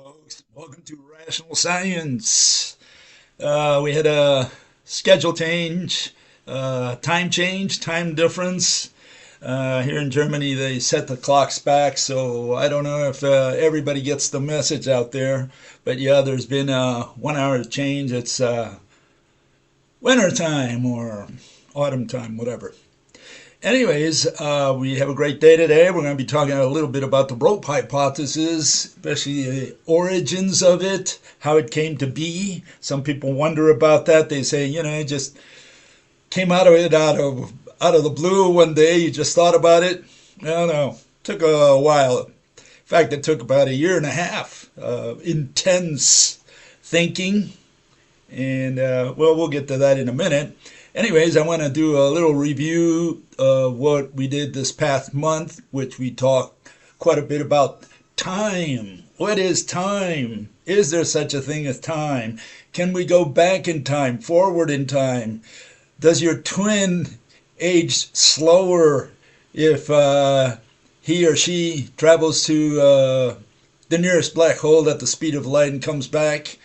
folks. Welcome to Rational Science. We had a schedule change, time difference. Here in Germany, they set the clocks back, so I don't know if everybody gets the message out there. But yeah, there's been a 1 hour change. It's winter time or autumn time, whatever. Anyways, we have a great day today. We're going to be talking a little bit about the rope hypothesis, especially the origins of it, how it came to be. Some people wonder about that. They say, it just came out of the blue one day. You just thought about it. No. It took a while. In fact, it took about 1.5 years of intense thinking. And, we'll get to that in a minute. Anyways, I want to do a little review of what we did this past month, which we talked quite a bit about time. What is time? Is there such a thing as time? Can we go back in time, forward in time? Does your twin age slower if he or she travels to the nearest black hole at the speed of light and comes back?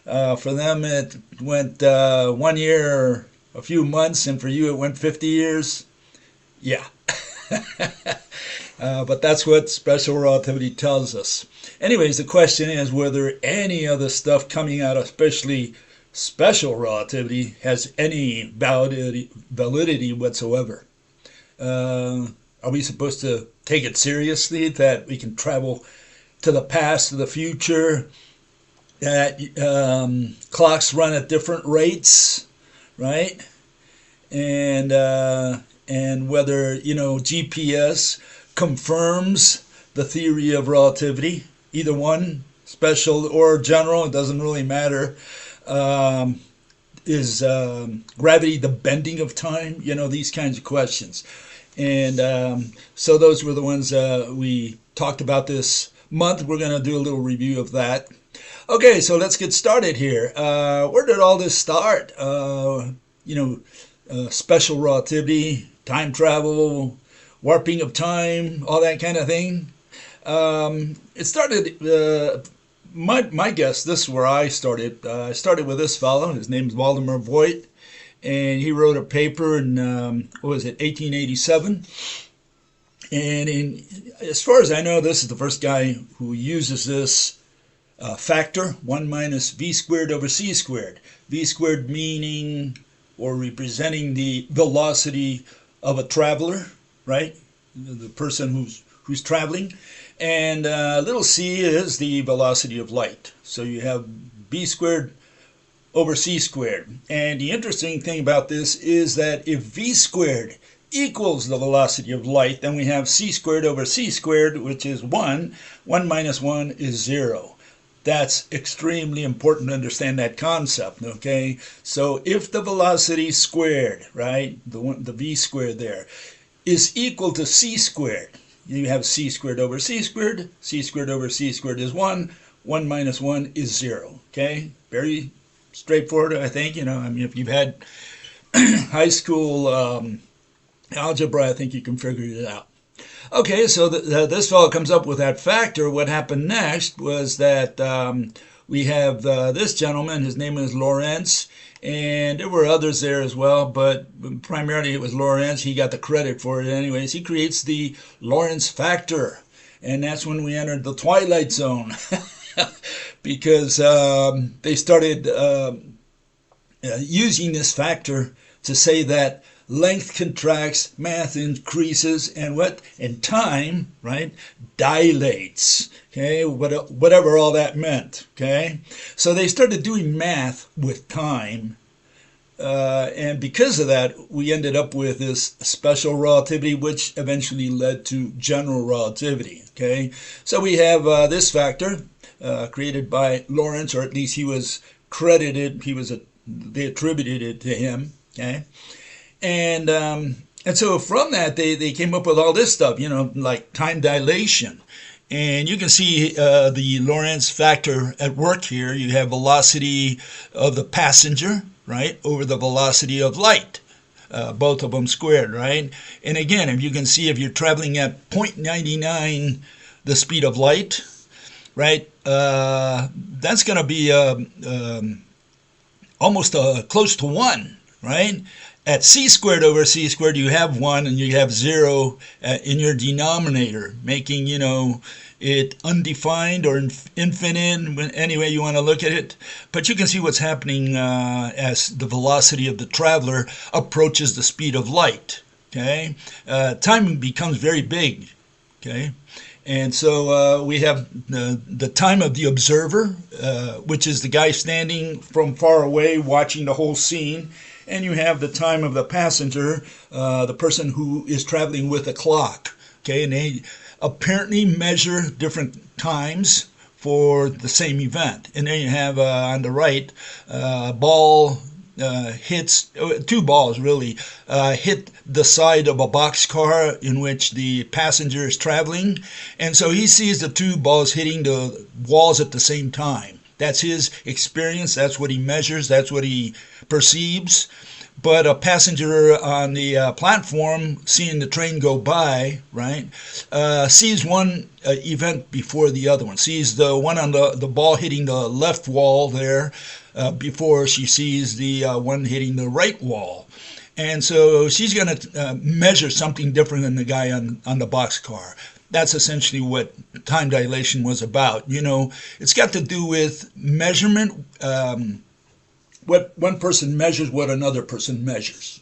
For them, it went 1 year, a few months, and for you it went 50 years. Yeah. But that's what special relativity tells us. Anyways, the question is whether any of the stuff coming out of especially special relativity has any validity whatsoever. Are we supposed to take it seriously that we can travel to the past, to the future, that clocks run at different rates, right? And whether GPS confirms the theory of relativity, either one, special or general, it doesn't really matter. Is gravity the bending of time? These kinds of questions. And so those were the ones we talked about this month. We're going to do a little review of that. Okay, so let's get started here. Where did all this start? Special relativity, time travel, warping of time, all that kind of thing. It started, my guess, this is where I started. I started with this fellow. His name's Waldemar Voigt, and he wrote a paper in, 1887. And as far as I know, this is the first guy who uses this factor, 1 minus v squared over c squared. V squared meaning or representing the velocity of a traveler, right? The person who's traveling. And little c is the velocity of light. So you have v squared over c squared. And the interesting thing about this is that if v squared equals the velocity of light, then we have c squared over c squared, which is 1. 1 minus 1 is 0. That's extremely important to understand that concept, okay? So if the velocity squared, right, the v squared there, is equal to c squared, you have c squared over c squared. C squared over c squared is 1. 1 minus 1 is 0, okay? Very straightforward, I think. If you've had high school algebra, I think you can figure it out. Okay, so this fellow comes up with that factor. What happened next was that we have this gentleman. His name is Lorentz, and there were others there as well, but primarily it was Lorentz. He got the credit for it anyways. He creates the Lorentz factor, and that's when we entered the twilight zone because they started using this factor to say that length contracts, mass increases, and time, right, dilates, okay, whatever all that meant, okay? So they started doing math with time, and because of that, we ended up with this special relativity, which eventually led to general relativity, okay? So we have this factor created by Lorentz, or at least he was credited, they attributed it to him, okay? And so from that, they came up with all this stuff, like time dilation. And you can see the Lorentz factor at work here. You have velocity of the passenger, right, over the velocity of light, both of them squared, right? And again, if you can see, if you're traveling at 0.99 the speed of light, right? That's going to be almost close to 1, right? At c squared over c squared, you have 1 and you have 0 in your denominator, making, it undefined or infinite, any way you want to look at it. But you can see what's happening as the velocity of the traveler approaches the speed of light, okay? Time becomes very big, okay? And so we have the time of the observer, which is the guy standing from far away watching the whole scene. And you have the time of the passenger, the person who is traveling with a clock. Okay, and they apparently measure different times for the same event. And then you have on the right, ball hits, 2 balls really, hit the side of a boxcar in which the passenger is traveling. And so he sees the 2 balls hitting the walls at the same time. That's his experience. That's what he measures. That's what he perceives. But a passenger on the platform, seeing the train go by, right, sees one event before the other one. Sees the one on the ball hitting the left wall there before she sees the one hitting the right wall. And so she's going to measure something different than the guy on the boxcar. That's essentially what time dilation was about. It's got to do with measurement. What one person measures, what another person measures.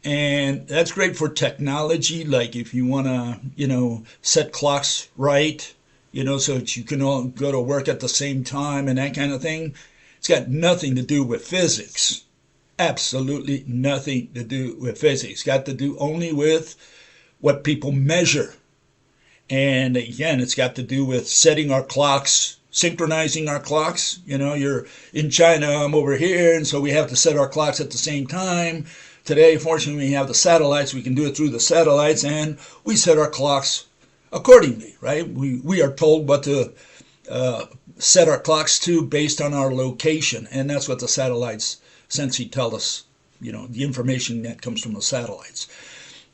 And that's great for technology, like if you want to, set clocks right, so that you can all go to work at the same time and that kind of thing. It's got nothing to do with physics. Absolutely nothing to do with physics. It's got to do only with what people measure. And again, it's got to do with setting our clocks, synchronizing our clocks. You're in China, I'm over here, and so we have to set our clocks at the same time. Today, fortunately, we have the satellites. We can do it through the satellites, and we set our clocks accordingly, right? We are told what to set our clocks to based on our location, and that's what the satellites essentially tell us, the information that comes from the satellites.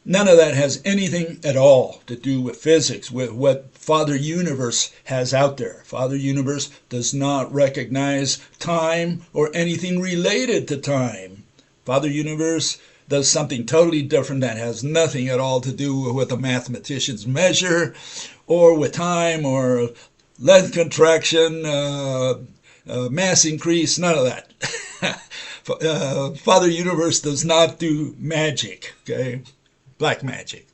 None of that has anything at all to do with physics, with what Father Universe has out there. Father Universe does not recognize time or anything related to time. Father Universe does something totally different that has nothing at all to do with what the mathematicians measure, or with time, or length contraction, mass increase, none of that. Father Universe does not do magic, okay? Black magic.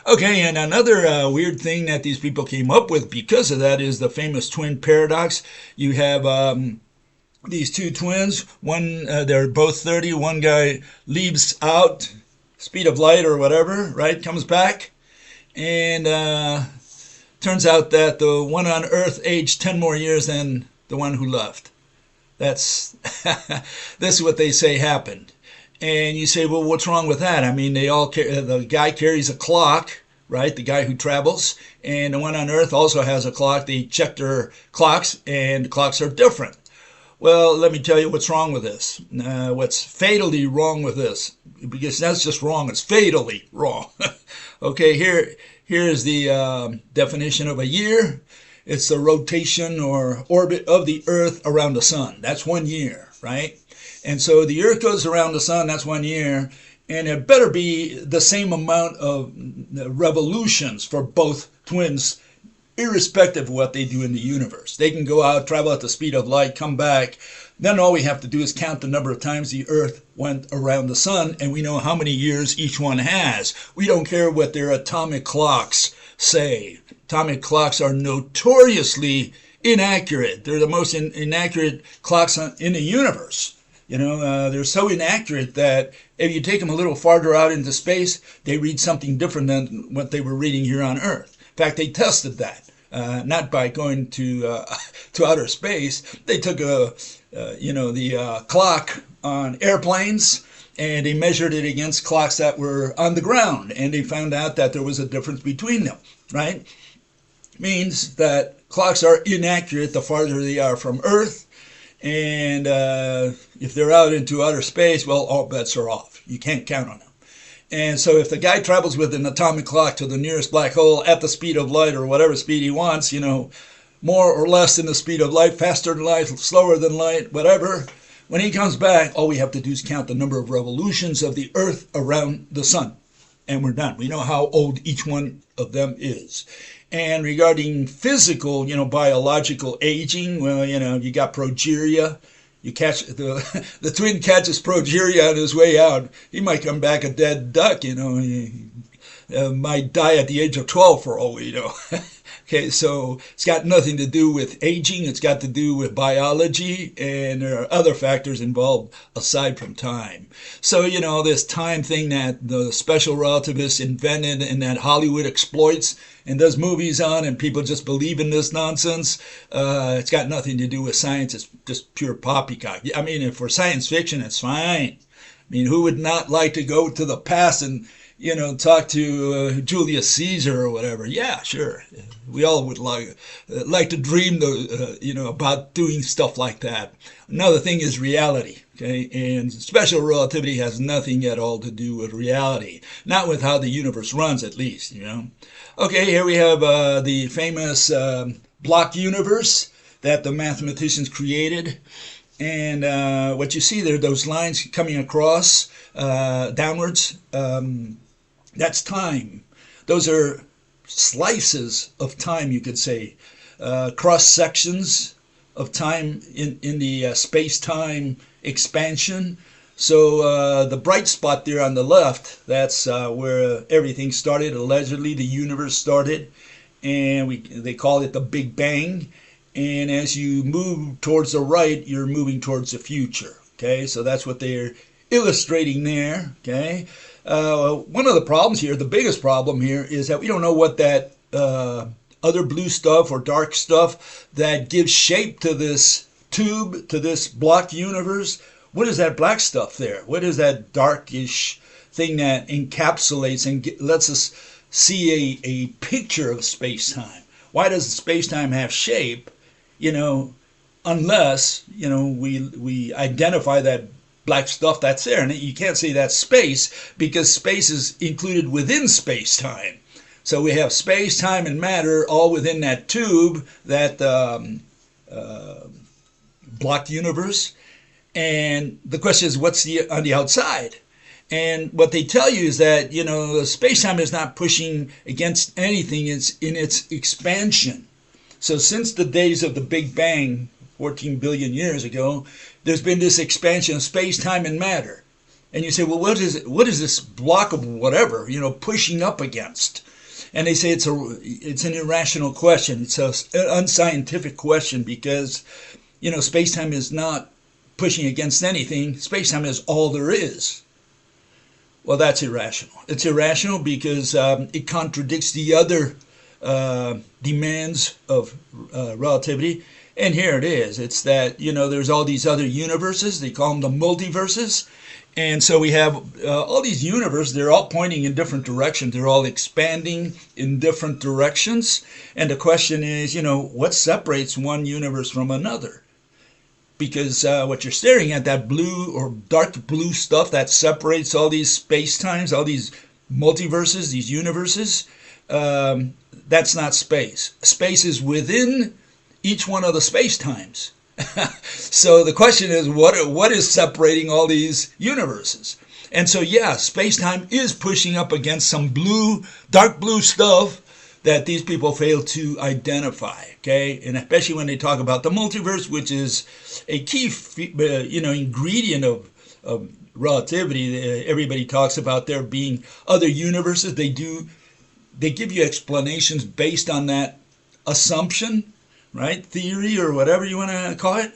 Okay, and another weird thing that these people came up with because of that is the famous twin paradox. You have these 2 twins. One, they're both 30. One guy leaves out, speed of light or whatever, right? Comes back. And turns out that the one on Earth aged 10 more years than the one who left. That's this is what they say happened. And you say, well, what's wrong with that? I mean, the guy carries a clock, right? The guy who travels, and the one on Earth also has a clock. They check their clocks, and the clocks are different. Well, let me tell you what's wrong with this. What's fatally wrong with this? Because that's just wrong. It's fatally wrong. Okay, here's the definition of a year. It's the rotation or orbit of the Earth around the sun. That's 1 year, right? And so the Earth goes around the sun, that's 1 year, and it better be the same amount of revolutions for both twins, irrespective of what they do in the universe. They can go out, travel at the speed of light, come back. Then all we have to do is count the number of times the Earth went around the sun, and we know how many years each one has. We don't care what their atomic clocks say. Atomic clocks are notoriously inaccurate. They're the most inaccurate clocks in the universe. They're so inaccurate that if you take them a little farther out into space, they read something different than what they were reading here on Earth. In fact, they tested that, not by going to outer space. They took the clock on airplanes, and they measured it against clocks that were on the ground, and they found out that there was a difference between them, right? Means that clocks are inaccurate the farther they are from Earth. And if they're out into outer space, well, all bets are off. You can't count on them. And so if the guy travels with an atomic clock to the nearest black hole at the speed of light or whatever speed he wants, more or less than the speed of light, faster than light, slower than light, whatever. When he comes back, all we have to do is count the number of revolutions of the Earth around the sun. And we're done. We know how old each one of them is. And regarding physical, biological aging, well, you got progeria. You catch the twin catches progeria on his way out. He might come back a dead duck, He might die at the age of 12 for all we know. Okay, so it's got nothing to do with aging. It's got to do with biology, and there are other factors involved aside from time. So, this time thing that the special relativists invented and that Hollywood exploits and does movies on, and people just believe in this nonsense, it's got nothing to do with science. It's just pure poppycock. I mean, if for science fiction, it's fine. I mean, who would not like to go to the past and talk to Julius Caesar or whatever? Yeah, sure. We all would like to dream, about doing stuff like that. Another thing is reality, okay? And special relativity has nothing at all to do with reality. Not with how the universe runs, at least, Okay, here we have the famous block universe that the mathematicians created. And what you see there, those lines coming across downwards, that's time. Those are slices of time, you could say, cross sections of time in the space-time expansion. So the bright spot there on the left, that's where everything started. Allegedly, the universe started, and they call it the Big Bang. And as you move towards the right, you're moving towards the future. Okay, so that's what they're illustrating there. Okay. One of the problems here, the biggest problem here, is that we don't know what that other blue stuff or dark stuff that gives shape to this tube, to this block universe. What is that black stuff there? What is that darkish thing that encapsulates and lets us see a picture of space-time? Why does space-time have shape? Unless, we identify that black stuff that's there. And you can't say that's space, because space is included within space-time. So we have space-time and matter all within that tube, that block universe. And the question is, what's on the outside? And what they tell you is that, space-time is not pushing against anything. It's in its expansion. So since the days of the Big Bang, 14 billion years ago, there's been this expansion of space-time and matter. And you say, well, what is this block of whatever, pushing up against? And they say it's an irrational question. It's an unscientific question, because, space-time is not pushing against anything. Space-time is all there is. Well, that's irrational. It's irrational because it contradicts the other demands of relativity. And here it is. It's that, there's all these other universes. They call them the multiverses. And so we have all these universes. They're all pointing in different directions. They're all expanding in different directions. And the question is, what separates one universe from another? Because what you're staring at, that blue or dark blue stuff that separates all these space-times, all these multiverses, these universes, that's not space. Space is within each one of the space-times. So the question is, what is separating all these universes? And so, yeah, space-time is pushing up against some dark blue stuff that these people fail to identify, okay? And especially when they talk about the multiverse, which is a key, ingredient of relativity. Everybody talks about there being other universes. They give you explanations based on that assumption, right? Theory, or whatever you want to call it.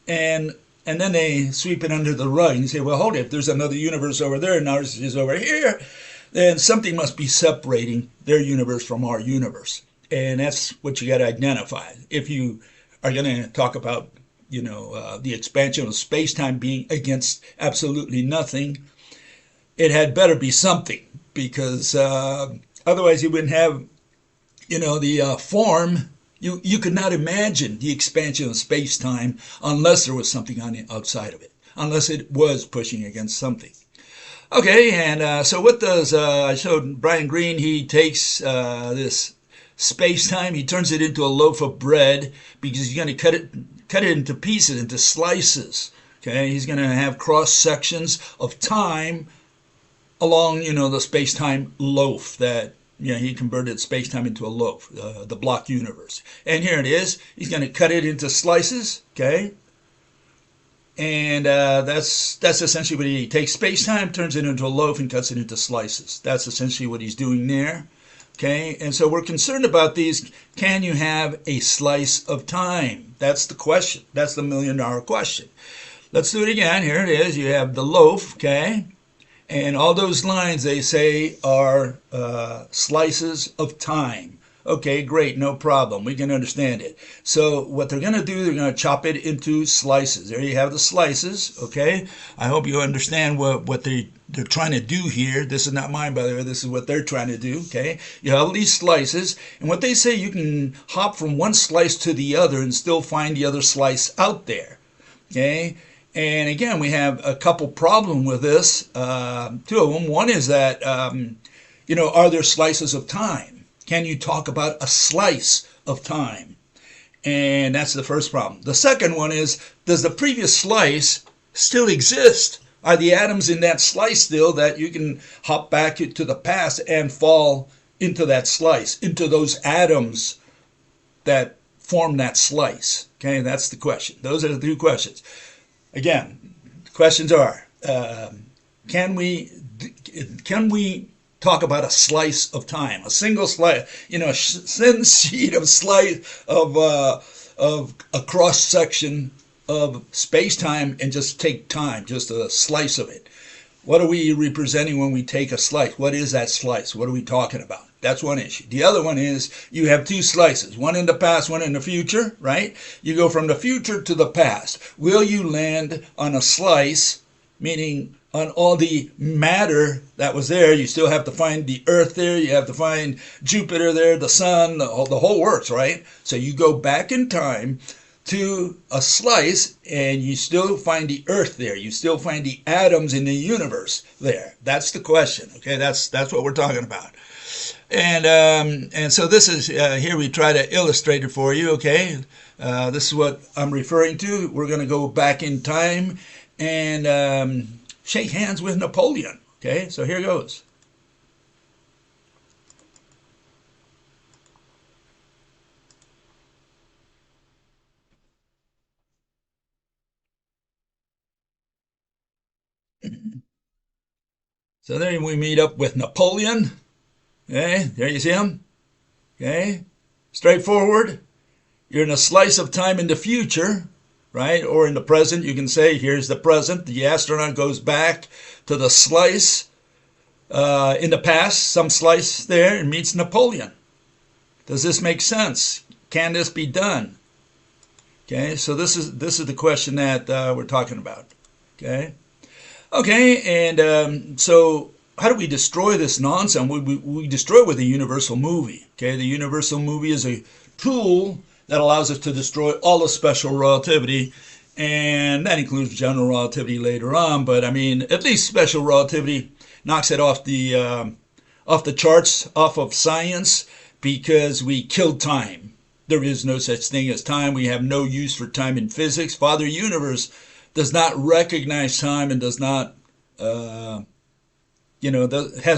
And then they sweep it under the rug and say, well, hold it, if there's another universe over there and ours is over here, then something must be separating their universe from our universe. And that's what you got to identify. If you are going to talk about, the expansion of space-time being against absolutely nothing, it had better be something, because otherwise you wouldn't have, the form. You could not imagine the expansion of space-time unless there was something on the outside of it, unless it was pushing against something. Okay, and so what does, I showed Brian Greene, he takes this space-time, he turns it into a loaf of bread because he's going to cut it into pieces, into slices. Okay, he's going to have cross sections of time along, the space-time loaf that he converted space-time into a loaf, the block universe. And here it is. He's going to cut it into slices. Okay, and that's essentially what he takes space-time, turns it into a loaf, and cuts it into slices. That's essentially what he's doing there. Okay, and so we're concerned about these. Can you have a slice of time? That's the question. That's the million-dollar question. Let's do it again. Here it is. You have the loaf, okay? And all those lines, they say, are slices of time. Okay, great, no problem. We can understand it. So what they're going to do, they're going to chop it into slices. There you have the slices, okay? I hope you understand what they're trying to do here. This is not mine, by the way. This is what they're trying to do, okay? You have these slices, and what they say, you can hop from one slice to the other and still find the other slice out there, okay? And again, we have a couple problems with this. Two of them. One is that, are there slices of time? Can you talk about a slice of time? And that's the first problem. The second one is, does the previous slice still exist? Are the atoms in that slice still that you can hop back to the past and fall into that slice, into those atoms that form that slice? Okay, that's the question. Those are the two questions. Again, the questions are, can we talk about a slice of time, a single slice, a thin sheet of slice of a cross section of space-time, and just take time, just a slice of it. What are we representing when we take a slice? What is that slice? What are we talking about? That's one issue. The other one is you have two slices, one in the past, one in the future, right? You go from the future to the past. Will you land on a slice, meaning on all the matter that was there? You still have to find the Earth there. You have to find Jupiter there, the sun, the whole works, right? So you go back in time to a slice, and you still find the Earth there. You still find the atoms in the universe there. That's the question. Okay, that's what we're talking about. And so this is here we try to illustrate it for you. Okay, this is what I'm referring to. We're going to go back in time and shake hands with Napoleon. Okay, so here goes. So there we meet up with Napoleon. Okay, there you see him. Okay, straightforward. You're in a slice of time in the future, right? Or in the present. You can say, here's the present. The astronaut goes back to the slice in the past, some slice there, and meets Napoleon. Does this make sense? Can this be done? Okay, so this is the question that we're talking about. Okay, and so how do we destroy this nonsense? We destroy it with a universal movie. Okay, the universal movie is a tool that allows us to destroy all of special relativity, and that includes general relativity later on. But I mean, at least special relativity knocks it off the charts, off of science, because we killed time. There is no such thing as time. We have no use for time in physics. Father Universe does not recognize time and does not, has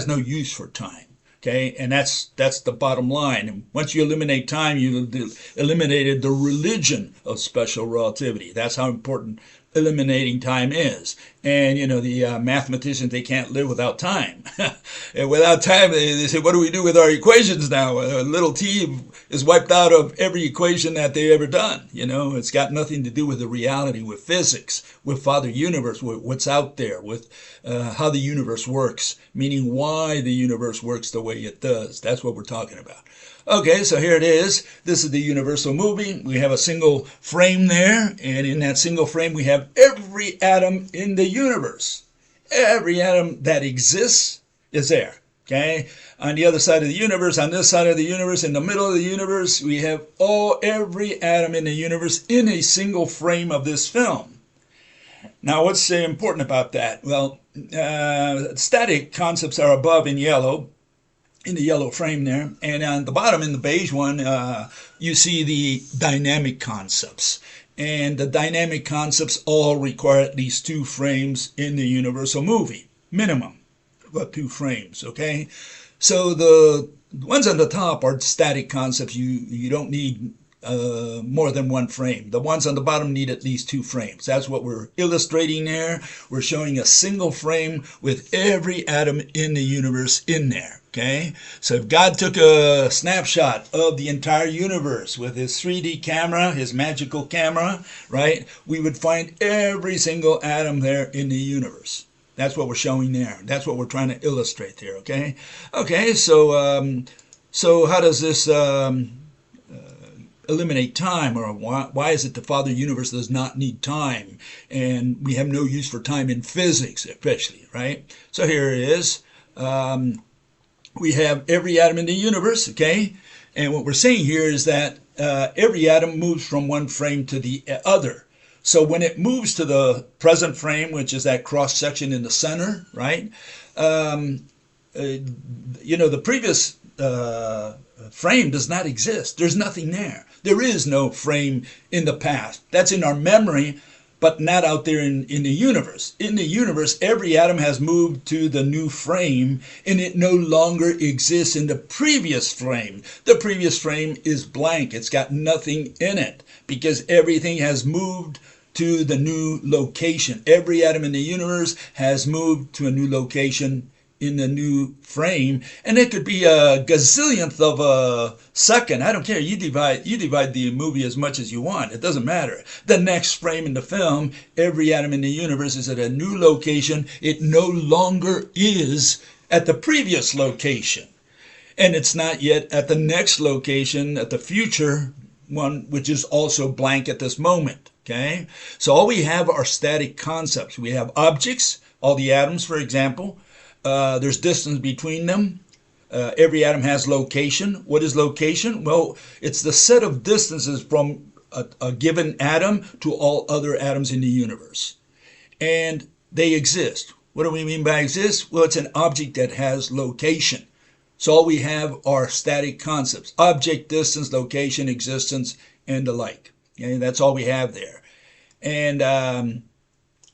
no use for time. Okay, and that's the bottom line. And once you eliminate time, you eliminated the religion of special relativity. That's how important eliminating time is. And the mathematicians, they can't live without time. And without time, they say, what do we do with our equations now? Little t is wiped out of every equation that they've ever done. It's got nothing to do with the reality, with physics, with Father Universe, with what's out there, with how the universe works, meaning why the universe works the way it does. That's what we're talking about. Okay, so here it is. This is the universal movie. We have a single frame there, and in that single frame we have every atom in the universe. Every atom that exists is there. Okay, on the other side of the universe, on this side of the universe, in the middle of the universe, we have every atom in the universe in a single frame of this film. Now, what's important about that? Well, static concepts are above in yellow. in the yellow frame there. And on the bottom in the beige one, you see the dynamic concepts. And the dynamic concepts all require at least 2 frames in the universal movie, minimum, but 2 frames, okay? So the ones on the top are static concepts. You don't need more than 1 frame. The ones on the bottom need at least 2 frames. That's what we're illustrating there. We're showing a single frame with every atom in the universe in there. Okay, so if God took a snapshot of the entire universe with his 3D camera, his magical camera, right, we would find every single atom there in the universe. That's what we're showing there. That's what we're trying to illustrate there. Okay, okay. So how does this eliminate time, or why is it the Father Universe does not need time, and we have no use for time in physics, especially, right? So here it is. We have every atom in the universe, okay? And what we're saying here is that every atom moves from one frame to the other. So when it moves to the present frame, which is that cross section in the center, right? The previous frame does not exist. There's nothing there. There is no frame in the past. That's in our memory, but not out there in the universe. In the universe, every atom has moved to the new frame, and it no longer exists in the previous frame. The previous frame is blank. It's got nothing in it because everything has moved to the new location. Every atom in the universe has moved to a new location in the new frame, and it could be a gazillionth of a second. I don't care. You divide the movie as much as you want. It doesn't matter. The next frame in the film, every atom in the universe is at a new location. It no longer is at the previous location, and it's not yet at the next location, at the future one, which is also blank at this moment. Okay, so all we have are static concepts. We have objects, all the atoms, for example. There's distance between them. Every atom has location. What is location? Well, it's the set of distances from a given atom to all other atoms in the universe. And they exist. What do we mean by exist? Well, it's an object that has location. So all we have are static concepts: object, distance, location, existence, and the like. Okay, that's all we have there. And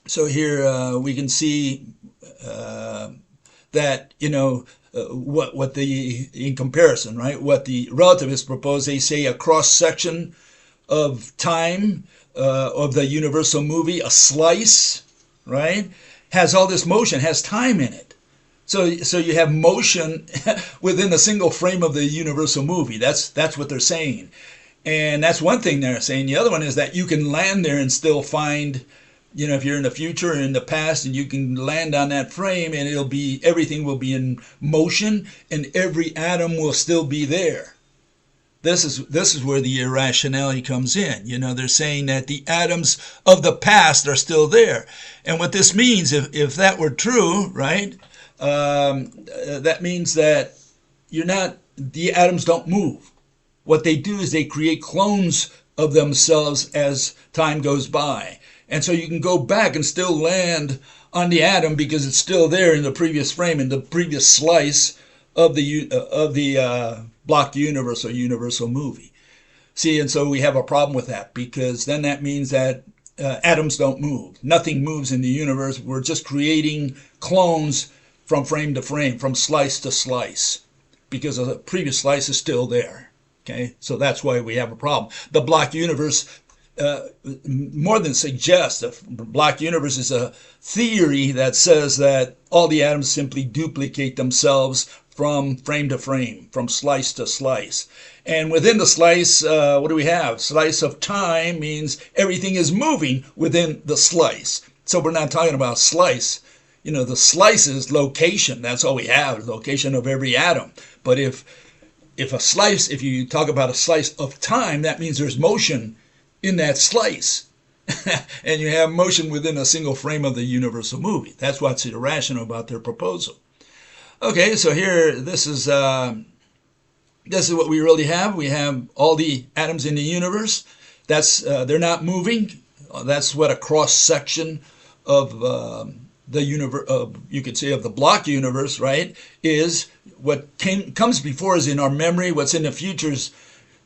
so here we can see that, what in comparison, right, what the relativists propose. They say a cross section of time of the universal movie, a slice, right, has all this motion, has time in it. So you have motion within a single frame of the universal movie. That's what they're saying. And that's one thing they're saying. The other one is that you can land there and still find, if you're in the future or in the past, and you can land on that frame, and everything will be in motion, and every atom will still be there. This is where the irrationality comes in. They're saying that the atoms of the past are still there. And what this means, if that were true, right, that means that the atoms don't move. What they do is they create clones of themselves as time goes by. And so you can go back and still land on the atom because it's still there in the previous frame, in the previous slice of the block universe or universal movie. See, and so we have a problem with that, because then that means that atoms don't move. Nothing moves in the universe. We're just creating clones from frame to frame, from slice to slice, because the previous slice is still there. Okay, so that's why we have a problem. The block universe, more than suggests, the block universe is a theory that says that all the atoms simply duplicate themselves from frame to frame, from slice to slice. And within the slice, what do we have? Slice of time means everything is moving within the slice. So we're not talking about slice. The slice is location. That's all we have, location of every atom. But if you talk about a slice of time, that means there's motion in that slice. And you have motion within a single frame of the universal movie. That's what's irrational about their proposal. Okay, so here, this is what we really have. We have all the atoms in the universe. They're not moving. That's what a cross section of the universe, you could say of the block universe, right, is what comes before is in our memory. What's in the futures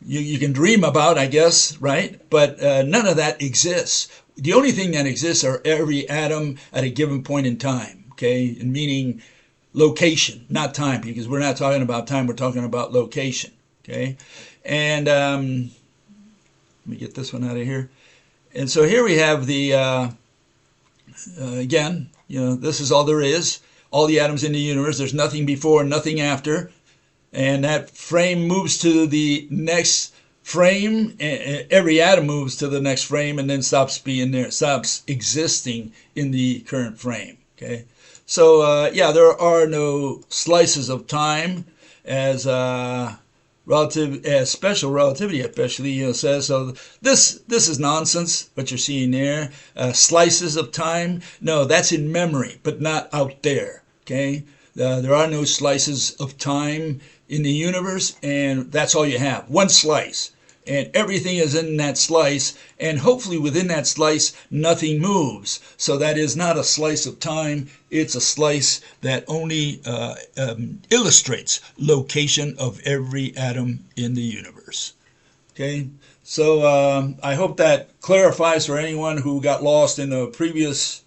you can dream about, I guess, right? But none of that exists. The only thing that exists are every atom at a given point in time, okay? And meaning location, not time, because we're not talking about time, we're talking about location, okay? And let me get this one out of here. And so here we have the, again, this is all there is. All the atoms in the universe. There's nothing before, nothing after. And that frame moves to the next frame. Every atom moves to the next frame and then stops being there, stops existing in the current frame. Okay. So, yeah, there are no slices of time as special relativity especially says. So this is nonsense what you're seeing there. Slices of time, no, that's in memory, but not out there. Okay, there are no slices of time in the universe, and that's all you have, one slice, and everything is in that slice, and hopefully within that slice nothing moves. So that is not a slice of time, it's a slice that only illustrates location of every atom in the universe. Okay, so I hope that clarifies for anyone who got lost in the previous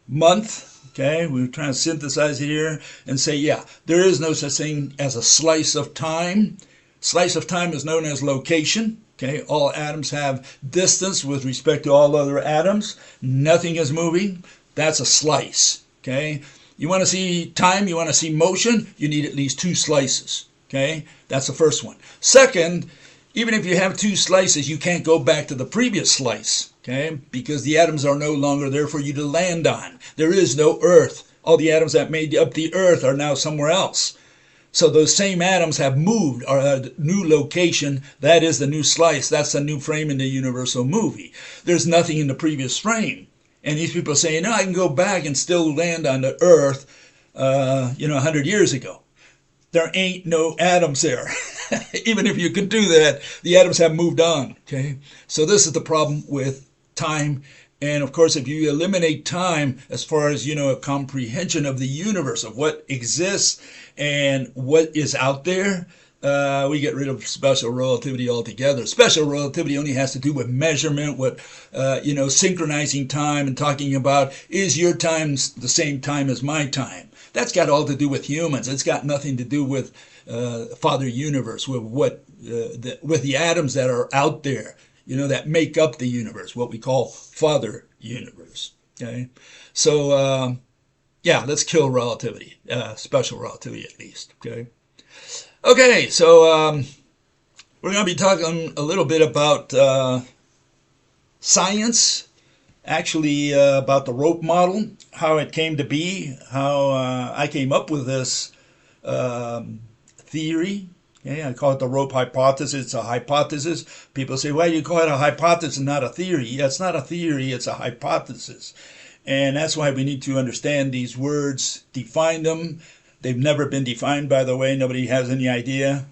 month. Okay, we're trying to synthesize it here and say, yeah, there is no such thing as a slice of time. Slice of time is known as location. Okay, all atoms have distance with respect to all other atoms. Nothing is moving. That's a slice. Okay, you want to see time, you want to see motion, you need at least two slices. Okay, that's the first one. Second, even if you have two slices, you can't go back to the previous slice. Okay, because the atoms are no longer there for you to land on. There is no earth. All the atoms that made up the earth are now somewhere else. So those same atoms have moved, or a new location. That is the new slice. That's the new frame in the universal movie. There's nothing in the previous frame. And these people are saying, no, I can go back and still land on the earth, 100 years ago. There ain't no atoms there. Even if you could do that, the atoms have moved on. Okay, so this is the problem with time. And of course, if you eliminate time as far as, a comprehension of the universe, of what exists and what is out there, we get rid of special relativity altogether. Special relativity only has to do with measurement, with, synchronizing time and talking about, is your time the same time as my time? That's got all to do with humans. It's got nothing to do with Father Universe, with with the atoms that are out there, that make up the universe, what we call Father Universe. Okay, so yeah, let's kill relativity, special relativity at least. Okay, so we're going to be talking a little bit about science. Actually, about the rope model, how it came to be, how I came up with this theory. Okay, I call it the rope hypothesis. It's a hypothesis. People say, well, you call it a hypothesis, not a theory. Yeah, it's not a theory, it's a hypothesis. And that's why we need to understand these words, define them. They've never been defined, by the way. Nobody has any idea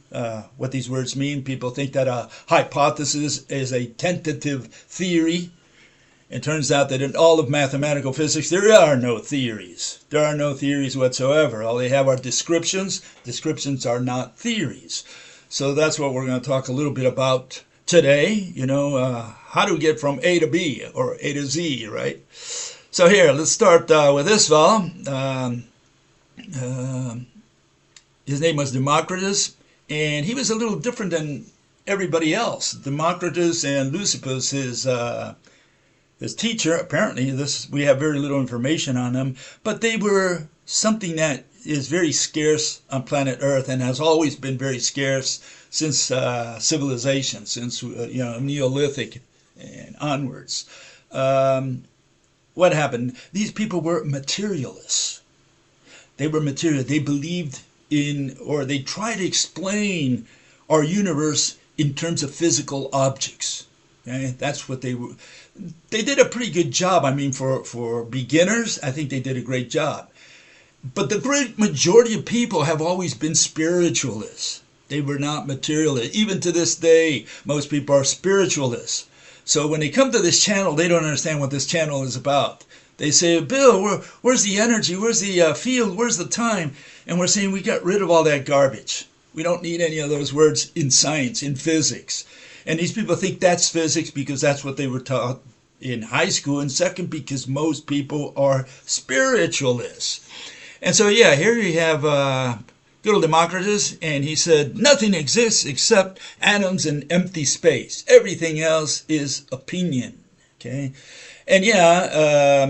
what these words mean. People think that a hypothesis is a tentative theory. It turns out that in all of mathematical physics, there are no theories. There are no theories whatsoever. All they have are descriptions. Descriptions are not theories. So that's what we're going to talk a little bit about today. How do we get from A to B or A to Z, right? So here, let's start with this fellow. His name was Democritus, and he was a little different than everybody else. Democritus and Leucippus, his teacher, apparently, we have very little information on them, but they were something that is very scarce on planet Earth and has always been very scarce since civilization, since Neolithic and onwards. What happened? These people were materialists. They were material. They believed in, or they tried to explain our universe in terms of physical objects. Okay? That's what they were. They did a pretty good job. I mean, for beginners, I think they did a great job. But the great majority of people have always been spiritualists. They were not materialists. Even to this day, most people are spiritualists. So when they come to this channel, they don't understand what this channel is about. They say, Bill, where's the energy? Where's the field? Where's the time? And we're saying we got rid of all that garbage. We don't need any of those words in science, in physics. And these people think that's physics because that's what they were taught in high school. And second, because most people are spiritualists. And so, yeah, here you have good old Democritus, and he said, nothing exists except atoms and empty space. Everything else is opinion. Okay? And yeah,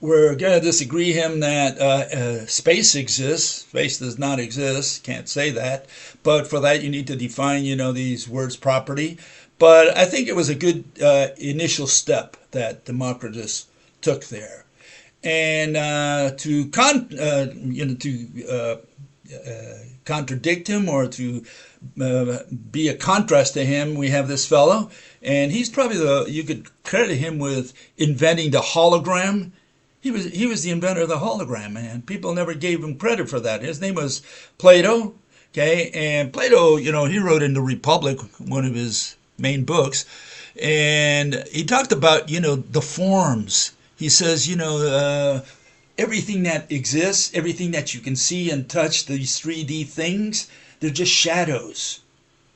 we're going to disagree him that space exists. Space does not exist. Can't say that. But for that, you need to define, these words properly. But I think it was a good initial step that Democritus took there. And to contradict him or to be a contrast to him, we have this fellow, and he's probably you could credit him with inventing the hologram. He was the inventor of the hologram, man. People never gave him credit for that. His name was Plato, okay? And Plato, he wrote in the Republic, one of his main books, and he talked about, the forms. He says, everything that exists, everything that you can see and touch, these 3D things, they're just shadows.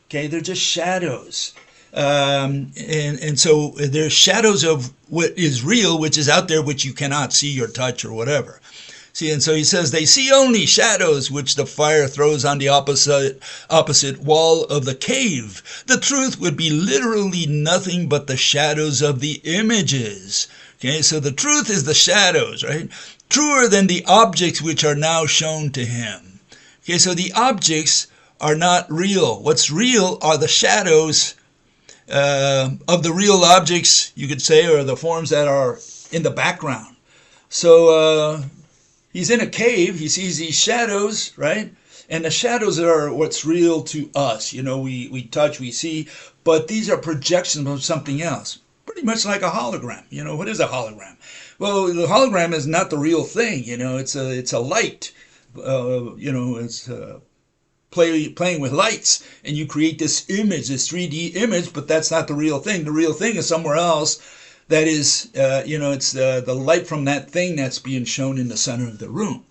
Okay, they're just shadows. And so they're shadows of what is real, which is out there, which you cannot see or touch or whatever. See, and so he says, they see only shadows which the fire throws on the opposite wall of the cave. The truth would be literally nothing but the shadows of the images. Okay, so the truth is the shadows, right? Truer than the objects which are now shown to him. Okay, so the objects are not real. What's real are the shadows of the real objects, you could say, or the forms that are in the background. So he's in a cave, he sees these shadows, right? And the shadows are what's real to us. We touch, we see, but these are projections of something else. Pretty much like a hologram. What is a hologram? Well, the hologram is not the real thing. It's a light. It's playing with lights, and you create this image, this 3D image, but that's not the real thing. The real thing is somewhere else. That is, it's the light from that thing that's being shown in the center of the room.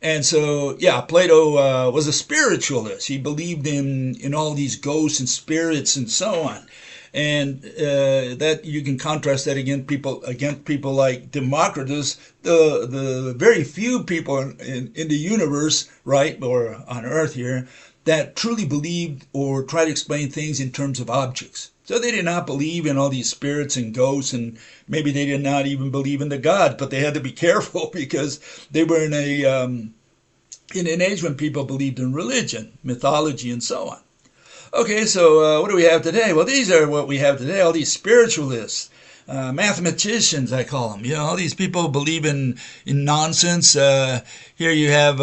And so, yeah, Plato was a spiritualist. He believed in all these ghosts and spirits and so on. And that you can contrast that against people like Democritus, the very few people in the universe, right, or on Earth here, that truly believed or tried to explain things in terms of objects. So they did not believe in all these spirits and ghosts, and maybe they did not even believe in the God, but they had to be careful because they were in an age when people believed in religion, mythology, and so on. Okay, so what do we have today? Well, these are what we have today, all these spiritualists, mathematicians, I call them. All these people believe in nonsense. Here you have,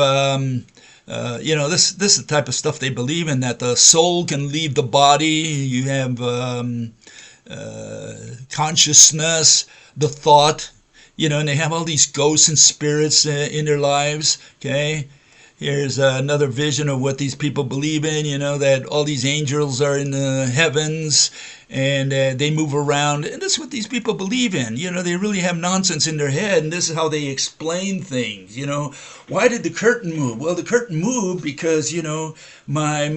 this is the type of stuff they believe in, that the soul can leave the body. You have consciousness, the thought, and they have all these ghosts and spirits in their lives, okay? Here's another vision of what these people believe in, that all these angels are in the heavens and they move around. And this is what these people believe in. They really have nonsense in their head, and this is how they explain things. Why did the curtain move? Well, the curtain moved because, my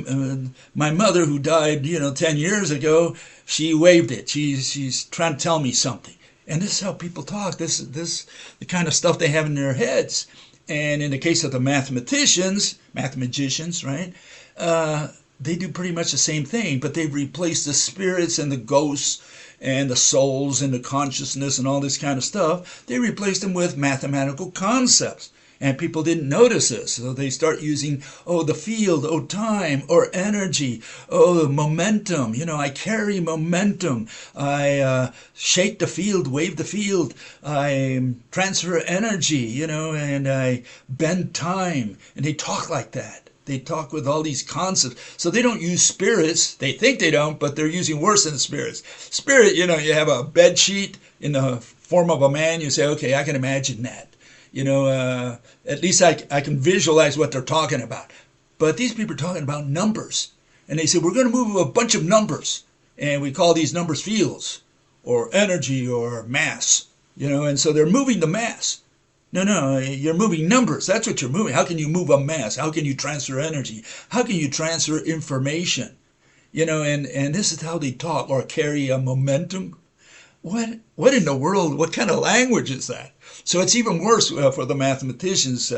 mother who died, 10 years ago, she waved it. She's trying to tell me something. And this is how people talk. This is the kind of stuff they have in their heads. And in the case of the mathematicians, right, they do pretty much the same thing, but they've replaced the spirits and the ghosts and the souls and the consciousness and all this kind of stuff. They replaced them with mathematical concepts. And people didn't notice this. So they start using, the field, time, or energy, momentum. I carry momentum. I shake the field, wave the field. I transfer energy, and I bend time. And they talk like that. They talk with all these concepts. So they don't use spirits. They think they don't, but they're using worse than spirits. Spirit, you have a bed sheet in the form of a man. You say, okay, I can imagine that. At least I can visualize what they're talking about. But these people are talking about numbers. And they say, we're going to move a bunch of numbers. And we call these numbers fields or energy or mass. And so they're moving the mass. No, you're moving numbers. That's what you're moving. How can you move a mass? How can you transfer energy? How can you transfer information? And this is how they talk or carry a momentum. What in the world? What kind of language is that? So it's even worse for the mathematicians,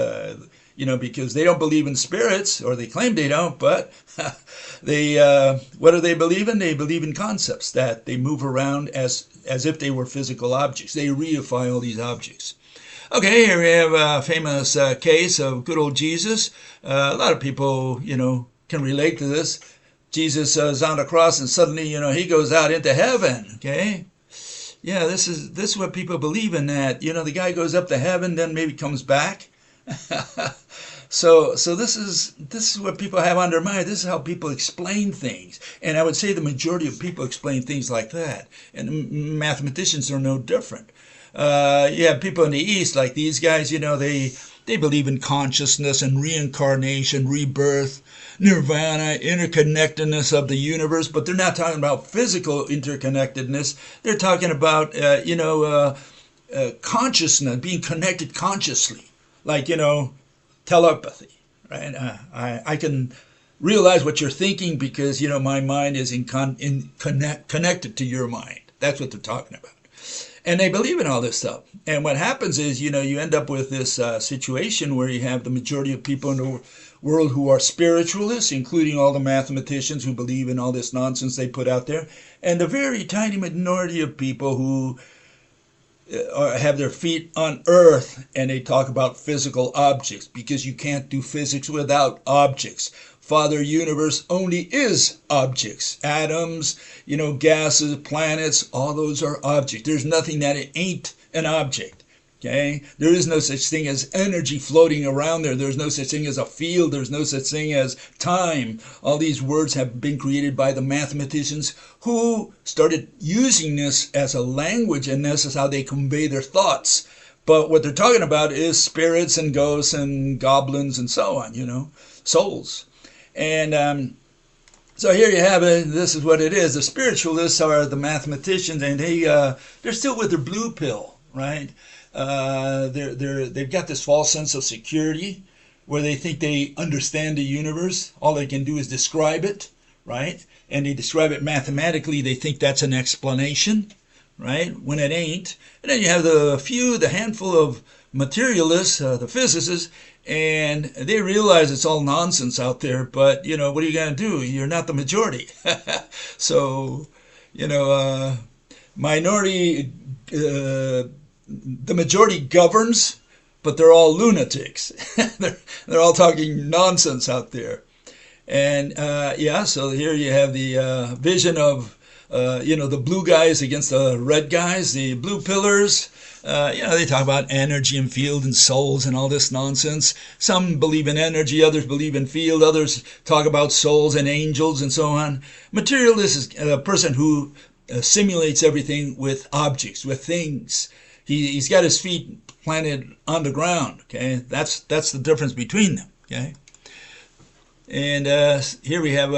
because they don't believe in spirits, or they claim they don't, but they what do they believe in? They believe in concepts that they move around as if they were physical objects. They reify all these objects. Okay, here we have a famous case of good old Jesus. A lot of people, can relate to this. Jesus is on the cross, and suddenly, he goes out into heaven. Okay, yeah, this is what people believe in. That the guy goes up to heaven, then maybe comes back. So this is what people have on their mind. This is how people explain things, and I would say the majority of people explain things like that. And mathematicians are no different. You have people in the East, like these guys, they believe in consciousness and reincarnation, rebirth, nirvana, interconnectedness of the universe, but they're not talking about physical interconnectedness. They're talking about, consciousness, being connected consciously, like, telepathy, right? I can realize what you're thinking because, my mind is connected to your mind. That's what they're talking about. And they believe in all this stuff. And what happens is, you end up with this situation where you have the majority of people in the world who are spiritualists, including all the mathematicians who believe in all this nonsense they put out there, and the very tiny minority of people who have their feet on earth, and they talk about physical objects, because you can't do physics without objects. Father Universe only is objects. Atoms, gases, planets, all those are objects. There's nothing that it ain't an object. Okay? There is no such thing as energy floating around there. There's no such thing as a field. There's no such thing as time. All these words have been created by the mathematicians who started using this as a language, and this is how they convey their thoughts. But what they're talking about is spirits and ghosts and goblins and so on, souls. And so here you have it. This is what it is. The spiritualists are the mathematicians, and they're still with their blue pill, right? They've got this false sense of security where they think they understand the universe. All they can do is describe it, right? And they describe it mathematically. They think that's an explanation, right? When it ain't. And then you have the handful of materialists, the physicists, and they realize it's all nonsense out there, but, what are you going to do? You're not the majority. So, minority, the majority governs, but they're all lunatics. they're all talking nonsense out there. And, so here you have the vision of, the blue guys against the red guys, the blue pillars. They talk about energy and field and souls and all this nonsense. Some believe in energy, others believe in field, others talk about souls and angels and so on. Materialist is a person who simulates everything with objects, with things. He's got his feet planted on the ground. Okay, that's the difference between them. Okay, and here we have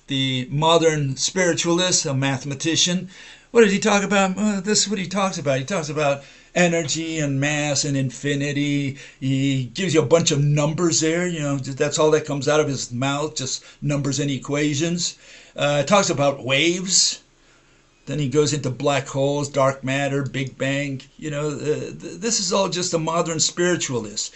the modern spiritualist, a mathematician. What does he talk about? Well, this is what he talks about. He talks about energy and mass and infinity. He gives you a bunch of numbers there. That's all that comes out of his mouth, just numbers and equations. Talks about waves. Then he goes into black holes, dark matter, Big Bang. This is all just a modern spiritualist.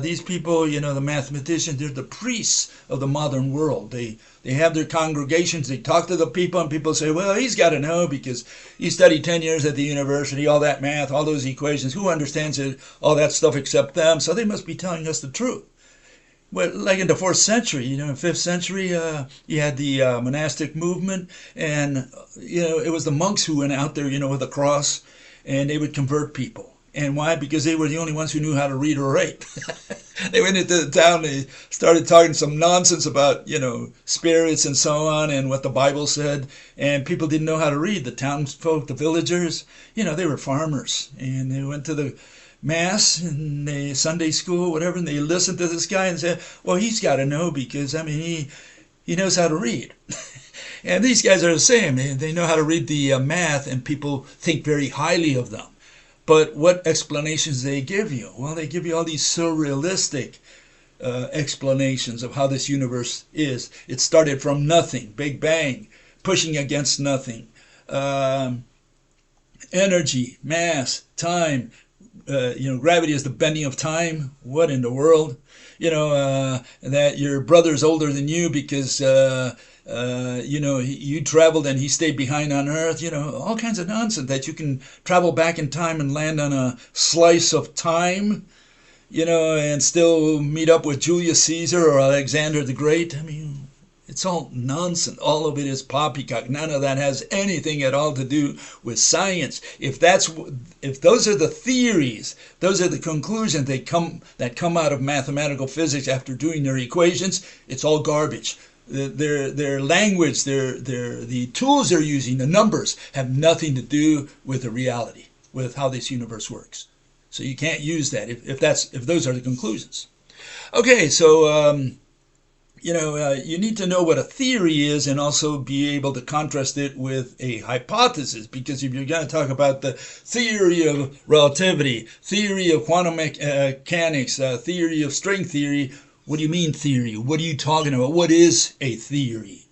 These people, the mathematicians, they're the priests of the modern world. They have their congregations. They talk to the people, and people say, well, he's got to know because he studied 10 years at the university, all that math, all those equations. Who understands it, all that stuff except them? So they must be telling us the truth. Well, like in the 4th century, 5th century, you had the monastic movement, and, it was the monks who went out there, with a cross, and they would convert people. And why? Because they were the only ones who knew how to read or write. They went into the town, they started talking some nonsense about, spirits and so on, and what the Bible said, and people didn't know how to read. The townsfolk, the villagers, they were farmers, and they went to the Mass and the Sunday school, whatever, and they listened to this guy and said, well, he's got to know because, he knows how to read. And these guys are the same. They know how to read the math, and people think very highly of them. But what explanations they give you? Well, they give you all these surrealistic explanations of how this universe is. It started from nothing, Big Bang, pushing against nothing. Energy, mass, time. Gravity is the bending of time. What in the world? That your brother's older than you because you traveled and he stayed behind on Earth. All kinds of nonsense that you can travel back in time and land on a slice of time. And still meet up with Julius Caesar or Alexander the Great. I mean, it's all nonsense. All of it is poppycock. None of that has anything at all to do with science. If those are the theories, those are the conclusions that come out of mathematical physics after doing their equations, it's all garbage. Their language, the tools they're using, the numbers, have nothing to do with the reality, with how this universe works. So you can't use that if those are the conclusions. Okay, so you need to know what a theory is and also be able to contrast it with a hypothesis, because if you're going to talk about the theory of relativity, theory of quantum mechanics, theory of string theory, what do you mean theory? What are you talking about? What is a theory?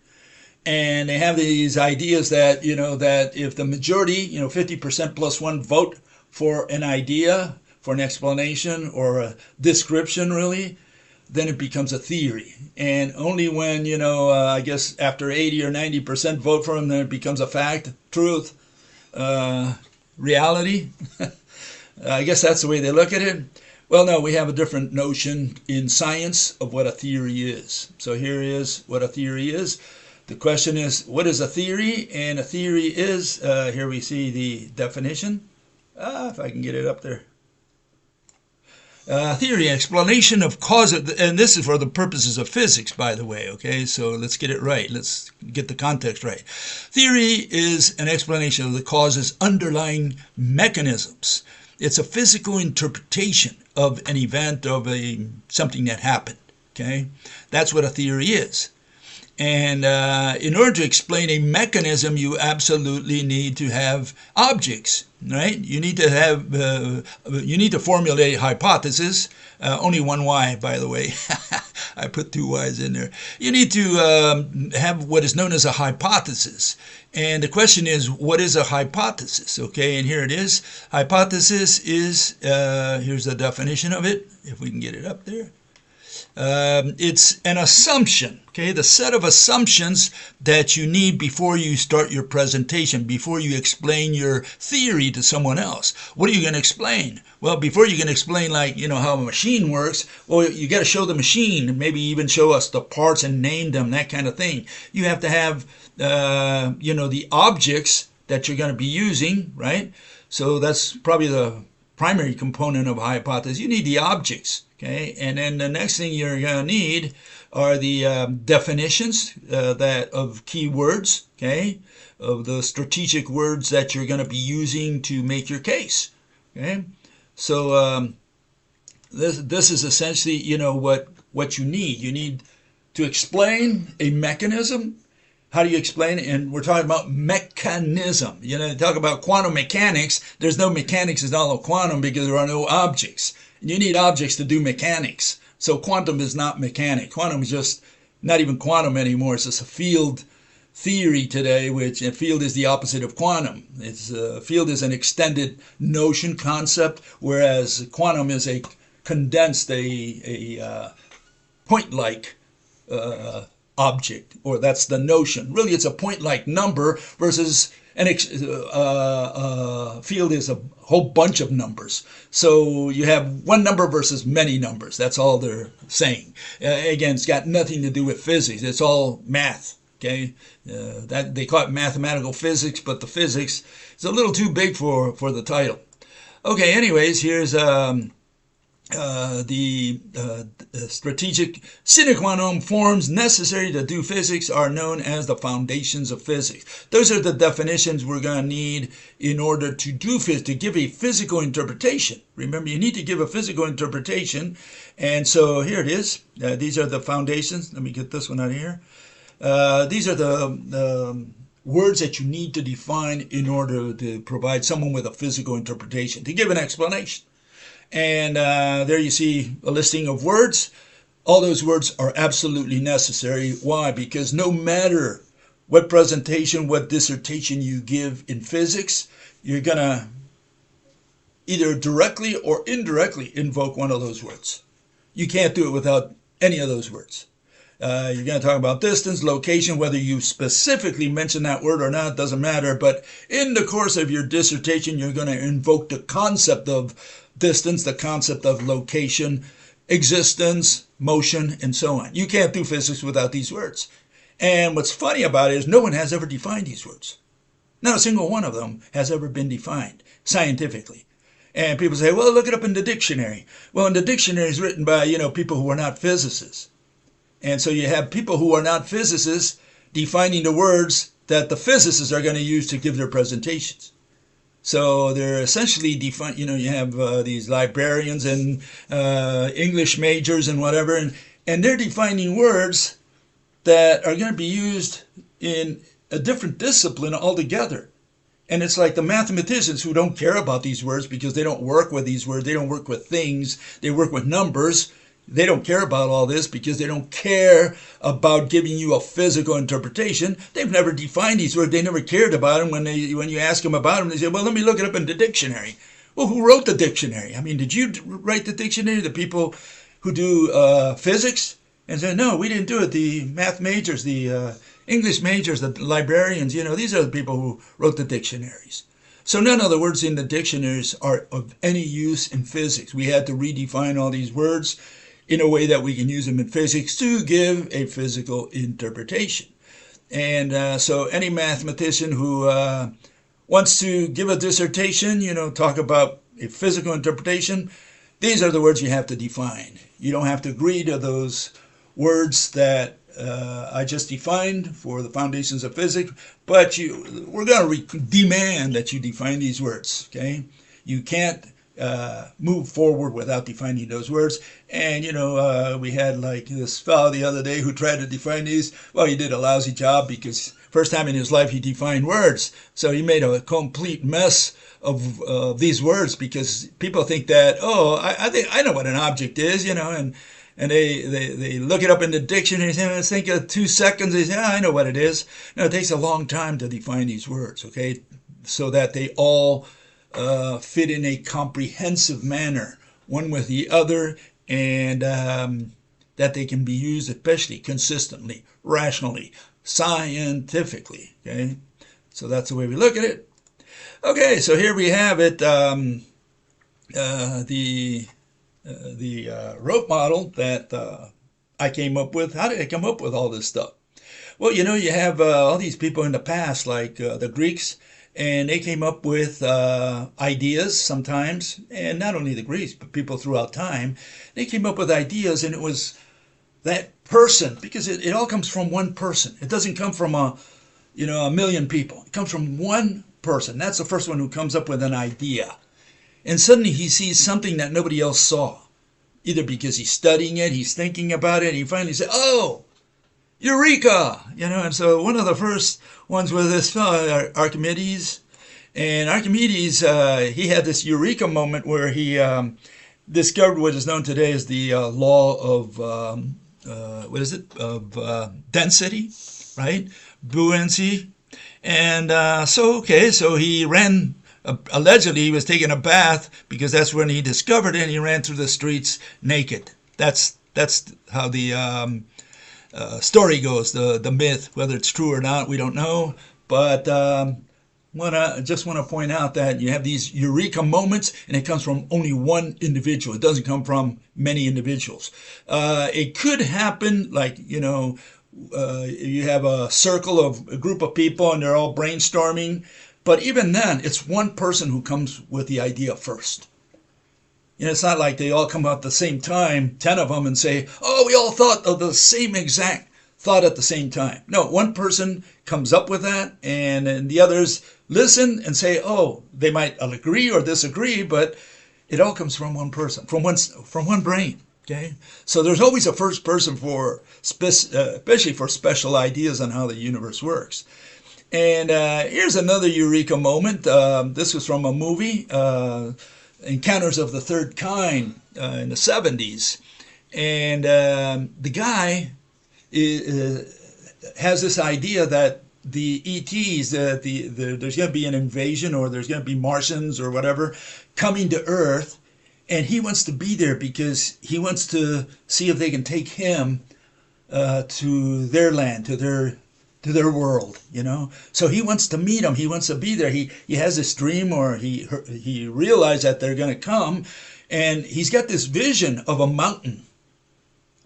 And they have these ideas that, that if the majority, 50% plus one vote for an idea, for an explanation or a description, really, then it becomes a theory. And only when, I guess after 80 or 90% vote for them, then it becomes a fact, truth, reality. I guess that's the way they look at it. Well, no, we have a different notion in science of what a theory is. So here is what a theory is. The question is, what is a theory? And a theory is, here we see the definition. If I can get it up there. Theory, explanation of cause, and this is for the purposes of physics, by the way, okay? So let's get it right. Let's get the context right. Theory is an explanation of the cause's underlying mechanisms. It's a physical interpretation of an event, of something that happened, okay? That's what a theory is. And in order to explain a mechanism, you absolutely need to have objects, right? You need to formulate a hypothesis. Only one Y, by the way. I put two Y's in there. You need to have what is known as a hypothesis. And the question is, what is a hypothesis? Okay, and here it is. Hypothesis is, here's the definition of it, if we can get it up there. It's an assumption, okay, the set of assumptions that you need before you start your presentation, before you explain your theory to someone else. What are you going to explain? Well, before you can explain, like, how a machine works, well, you got to show the machine, maybe even show us the parts and name them, that kind of thing. You have to have, the objects that you're going to be using, right? So that's probably the primary component of a hypothesis. You need the objects. Okay, and then the next thing you're going to need are the definitions of keywords, okay, of the strategic words that you're going to be using to make your case. Okay, so this is essentially, what you need. You need to explain a mechanism. How do you explain it? And we're talking about mechanism. Talk about quantum mechanics. There's no mechanics in all of quantum because there are no objects. You need objects to do mechanics. So quantum is not mechanic. Quantum is just not even quantum anymore. It's just a field theory today, which a field is the opposite of quantum. Field is an extended notion, concept, whereas quantum is a condensed, a point-like object, or that's the notion. Really, it's a point-like number versus field is a whole bunch of numbers. So you have one number versus many numbers. That's all they're saying. Again, it's got nothing to do with physics. It's all math. Okay, that they call it mathematical physics, but the physics is a little too big for the title. Okay, anyways, here's the strategic sine qua non forms necessary to do physics are known as the foundations of physics. Those are the definitions we're going to need in order to do physics, to give a physical interpretation. Remember, you need to give a physical interpretation. And so here it is. These are the foundations. Let me get this one out of here. These are the words that you need to define in order to provide someone with a physical interpretation, to give an explanation. And there you see a listing of words. All those words are absolutely necessary. Why? Because no matter what presentation, what dissertation you give in physics, you're going to either directly or indirectly invoke one of those words. You can't do it without any of those words. You're going to talk about distance, location, whether you specifically mention that word or not, doesn't matter. But in the course of your dissertation, you're going to invoke the concept of distance, the concept of location, existence, motion, and so on. You can't do physics without these words. And what's funny about it is no one has ever defined these words. Not a single one of them has ever been defined scientifically. And people say, well, look it up in the dictionary. Well, in the dictionary is written by, people who are not physicists. And so you have people who are not physicists defining the words that the physicists are going to use to give their presentations. So they're essentially defined, you have these librarians and English majors and whatever, and they're defining words that are going to be used in a different discipline altogether. And it's like the mathematicians who don't care about these words because they don't work with these words, they don't work with things, they work with numbers. They don't care about all this because they don't care about giving you a physical interpretation. They've never defined these words. They never cared about them. When you ask them about them, they say, well, let me look it up in the dictionary. Well, who wrote the dictionary? I mean, did you write the dictionary? The people who do physics? And say, no, we didn't do it. The math majors, the English majors, the librarians, these are the people who wrote the dictionaries. So none of the words in the dictionaries are of any use in physics. We had to redefine all these words in a way that we can use them in physics to give a physical interpretation. And so any mathematician who wants to give a dissertation, talk about a physical interpretation, these are the words you have to define. You don't have to agree to those words that I just defined for the foundations of physics, but we're going to demand that you define these words, okay? You can't move forward without defining those words. And, we had like this fellow the other day who tried to define these. Well, he did a lousy job because first time in his life he defined words. So he made a complete mess of these words because people think that, I know what an object is, and they look it up in the dictionary and think of 2 seconds. They say, I know what it is. No, it takes a long time to define these words, okay, so that they all fit in a comprehensive manner, one with the other, and that they can be used especially consistently, rationally, scientifically, okay? So that's the way we look at it. Okay, so here we have it, the rope model that I came up with. How did I come up with all this stuff? Well, you have all these people in the past, like the Greeks, and they came up with ideas sometimes, and not only the Greeks, but people throughout time. They came up with ideas, and it was that person, because it all comes from one person. It doesn't come from a million people. It comes from one person. That's the first one who comes up with an idea. And suddenly he sees something that nobody else saw, either because he's studying it, he's thinking about it, and he finally says, oh, Eureka! And so one of the first ones was this fellow, Archimedes. And Archimedes, he had this Eureka moment where he discovered what is known today as the law of, density, right? Buoyancy. And so he ran, allegedly he was taking a bath because that's when he discovered it, and he ran through the streets naked. That's how the story goes, the myth. Whether it's true or not, we don't know. But just want to point out that you have these eureka moments, and it comes from only one individual. It doesn't come from many individuals. It could happen like, you have a group of people, and they're all brainstorming. But even then, it's one person who comes with the idea first. It's not like they all come out at the same time, 10 of them, and say, oh, we all thought of the same exact thought at the same time. No, one person comes up with that, and then the others listen and say, oh, they might agree or disagree, but it all comes from one person, from one brain. Okay, so there's always a first person for, especially for special ideas on how the universe works. And here's another eureka moment. This was from a movie, Encounters of the Third Kind, in the 70s. And the guy has this idea that the ETs, there's going to be an invasion, or there's going to be Martians or whatever coming to Earth, and he wants to be there because he wants to see if they can take him to their land, to their world, you know. So he wants to meet them. He wants to be there. He has this dream, or he realized that they're going to come, and he's got this vision of a mountain.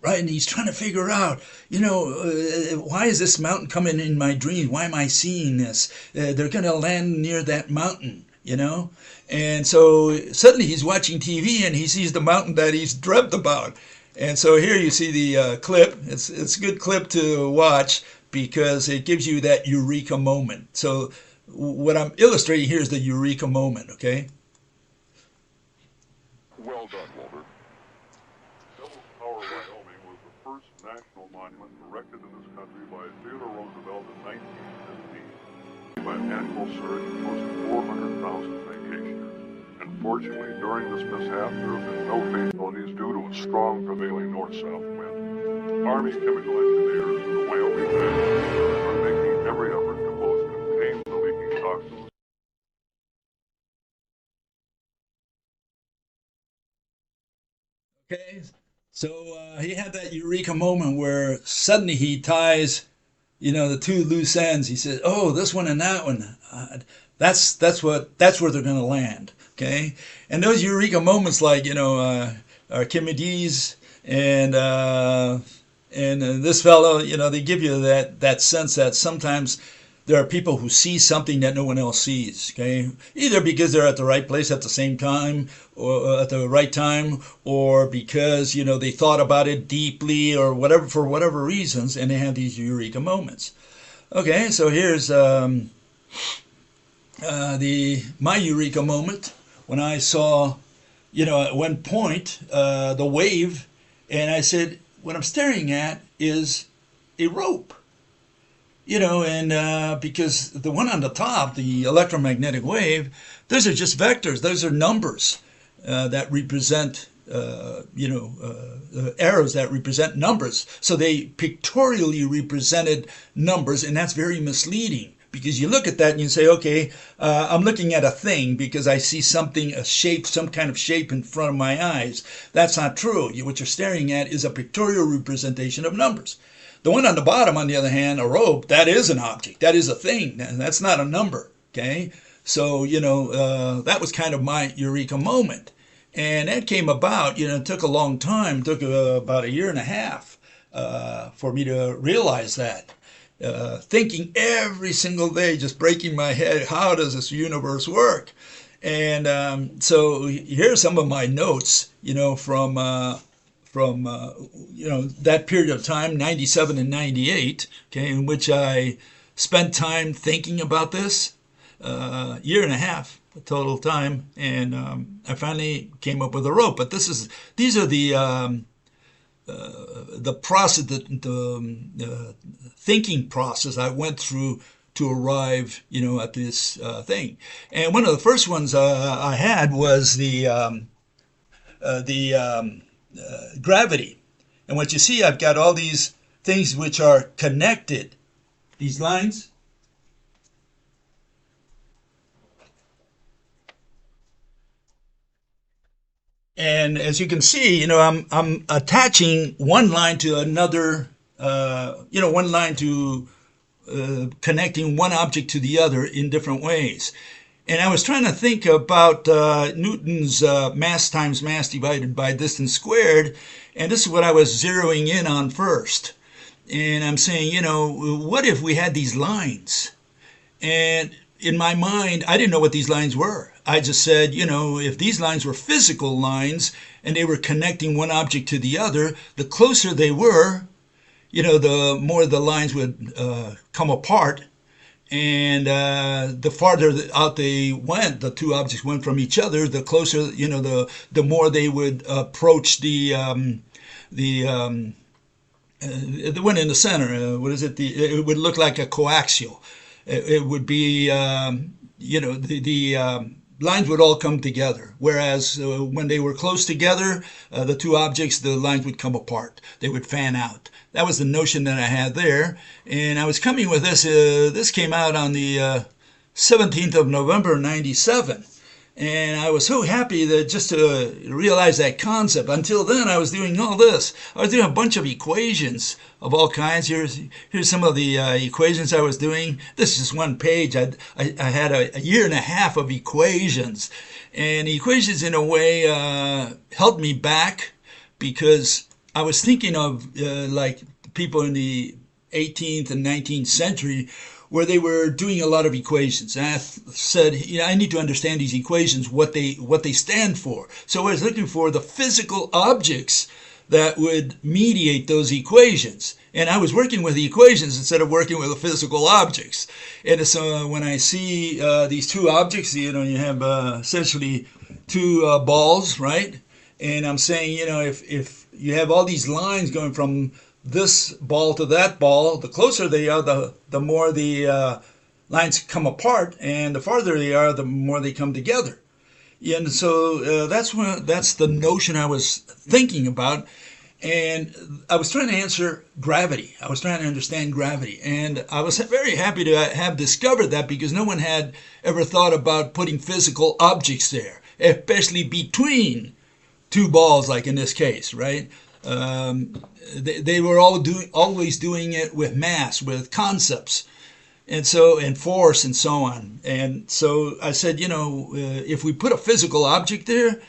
Right, and he's trying to figure out, you know, why is this mountain coming in my dream? Why am I seeing this? They're going to land near that mountain, you know? And so suddenly he's watching TV and he sees the mountain that he's dreamt about. And so here you see the clip. It's a good clip to watch because it gives you that eureka moment. So what I'm illustrating here is the eureka moment, okay? Well done, Walter. Wyoming was the first national monument erected in this country by Theodore Roosevelt in 1915 by an annual surge of close to 400,000 vacationers. Unfortunately, during this mishap, there have been no fatalities due to a strong prevailing north-south wind. Army chemical engineers in the Wyoming Mediates are making every effort to both contain the leaking toxins. Okay. So he had that eureka moment where suddenly he ties, you know, the two loose ends. He says, "Oh, this one and that one, that's where they're going to land." Okay, and those eureka moments, like, you know, Archimedes and this fellow, you know, they give you that sense that sometimes there are people who see something that no one else sees, okay? Either because they're at the right place at the same time, or at the right time, or because, you know, they thought about it deeply, or whatever, for whatever reasons, and they have these eureka moments. Okay, so here's my eureka moment when I saw, you know, at one point, the wave, and I said, what I'm staring at is a rope. You know, and because the one on the top, the electromagnetic wave, those are just vectors. Those are numbers that represent, arrows that represent numbers. So they pictorially represented numbers, and that's very misleading. Because you look at that and you say, okay, I'm looking at a thing because I see something, a shape, some kind of shape in front of my eyes. That's not true. What you're staring at is a pictorial representation of numbers. The one on the bottom, on the other hand, a rope, that is an object. That is a thing. That's not a number, okay? So, you know, that was kind of my eureka moment. And that came about, you know, it took a long time. It took about a year and a half for me to realize that. Thinking every single day, just breaking my head, how does this universe work? And so here's some of my notes, you know, from you know, that period of time, 97 and 98, okay, in which I spent time thinking about this, year and a half total time, and I finally came up with a rope. But these are the process, the thinking process I went through to arrive, you know, at this thing. And one of the first ones I had was the gravity. And what you see, I've got all these things which are connected, these lines. And as you can see, you know, I'm attaching one line to another, you know, one line to connecting one object to the other in different ways. And I was trying to think about Newton's mass times mass divided by distance squared, and this is what I was zeroing in on first. And I'm saying, you know, what if we had these lines? And in my mind, I didn't know what these lines were. I just said, you know, if these lines were physical lines and they were connecting one object to the other, the closer they were, you know, the more the lines would come apart. And the farther out they went, the two objects went from each other, the closer, you know, the more they would approach the one in the center. What is it? It would look like a coaxial. it would be, the lines would all come together. Whereas when they were close together, the two objects, the lines would come apart. They would fan out. That was the notion that I had there. And I was coming with this. This came out on the 17th of November, 97. And I was so happy that just to realize that concept. Until then, I was doing all this. I was doing a bunch of equations of all kinds. Here's some of the equations I was doing. This is just one page. I had a year and a half of equations. And equations, in a way, held me back because I was thinking of like people in the 18th and 19th century where they were doing a lot of equations. And I said, I need to understand these equations, what they stand for. So I was looking for the physical objects that would mediate those equations. And I was working with the equations instead of working with the physical objects. And so when I see these two objects, you have essentially two balls, right? And I'm saying, if you have all these lines going from this ball to that ball, the closer they are, the more the lines come apart, and the farther they are, the more they come together. And so that's the notion I was thinking about. And I was trying to answer gravity. I was trying to understand gravity. And I was very happy to have discovered that, because no one had ever thought about putting physical objects there, especially between two balls, like in this case, right? They were always doing it with mass, with concepts, and force and so on. And so I said, if we put a physical object there,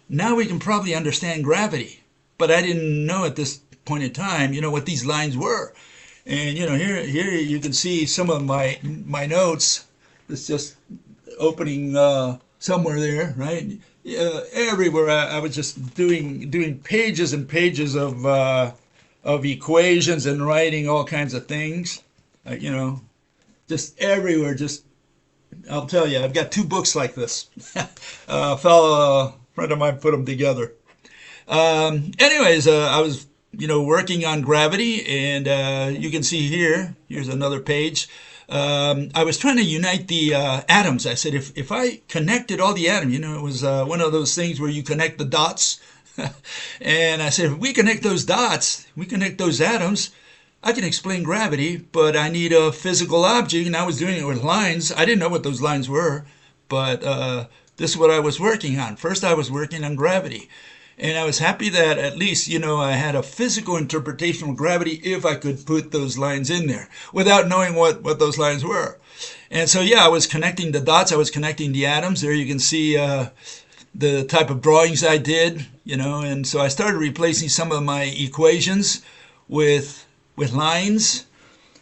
now we can probably understand gravity. But I didn't know at this point in time, what these lines were. And here you can see some of my notes. It's just opening somewhere there, right? Everywhere I was just doing pages and pages of equations and writing all kinds of things, just everywhere. I'll tell you, I've got two books like this. A friend of mine put them together. Anyways, I was working on gravity, and you can see here's another page. I was trying to unite the atoms. I said, if I connected all the atoms, it was one of those things where you connect the dots. And I said, if we connect those dots, we connect those atoms, I can explain gravity, but I need a physical object. And I was doing it with lines. I didn't know what those lines were, but this is what I was working on. First, I was working on gravity. And I was happy that at least, I had a physical interpretation of gravity if I could put those lines in there without knowing what those lines were. And so, I was connecting the dots. I was connecting the atoms. There you can see the type of drawings I did, and so I started replacing some of my equations with lines,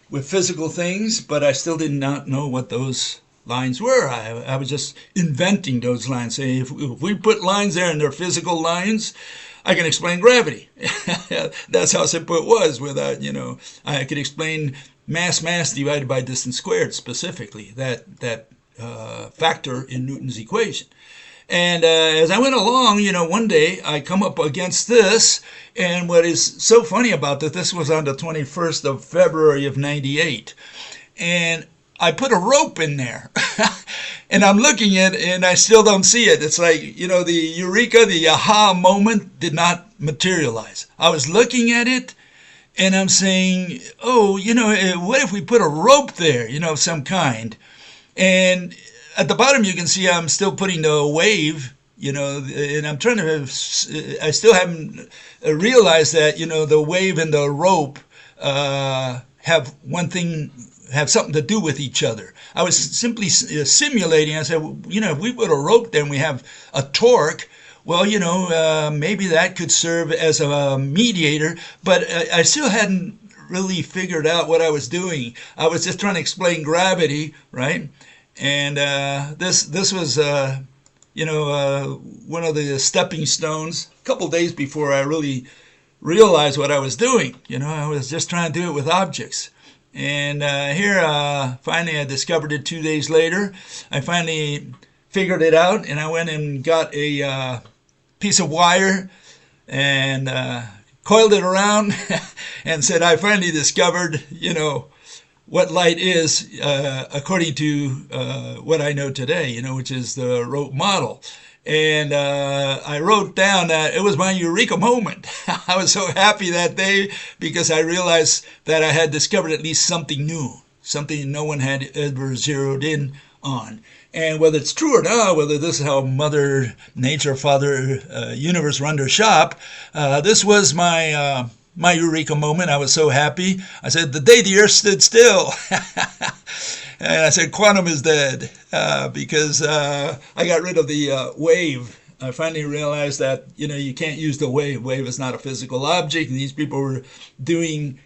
with physical things, but I still did not know what those lines were. I was just inventing those lines, saying if we put lines there and they're physical lines, I can explain gravity. That's how simple it was. Without, I could explain mass divided by distance squared, specifically that factor in Newton's equation. And as I went along, one day I come up against this, and what is so funny about this was on the 21st of February of 98, and I put a rope in there. And I'm looking at it and I still don't see it. It's like, the eureka, the aha moment did not materialize. I was looking at it and I'm saying, what if we put a rope there, of some kind? And at the bottom you can see I'm still putting the wave, and I'm trying to, I still haven't realized that, the wave and the rope have something to do with each other. I was simply simulating. I said, if we put a rope there and we have a torque, well, maybe that could serve as a mediator, but I still hadn't really figured out what I was doing. I was just trying to explain gravity, right? And this was, one of the stepping stones. A couple days before I really realized what I was doing. I was just trying to do it with objects. And here, finally, I discovered it 2 days later. I finally figured it out, and I went and got a piece of wire and coiled it around and said, I finally discovered, what light is according to what I know today, which is the rope model. And I wrote down that it was my eureka moment. I was so happy that day because I realized that I had discovered at least something new, something no one had ever zeroed in on. And whether it's true or not, whether this is how Mother Nature, Father Universe run their shop, this was my eureka moment. I was so happy. I said, the day the earth stood still. And I said, quantum is dead, because I got rid of the wave. I finally realized that, you can't use the wave. Wave is not a physical object. And these people were doing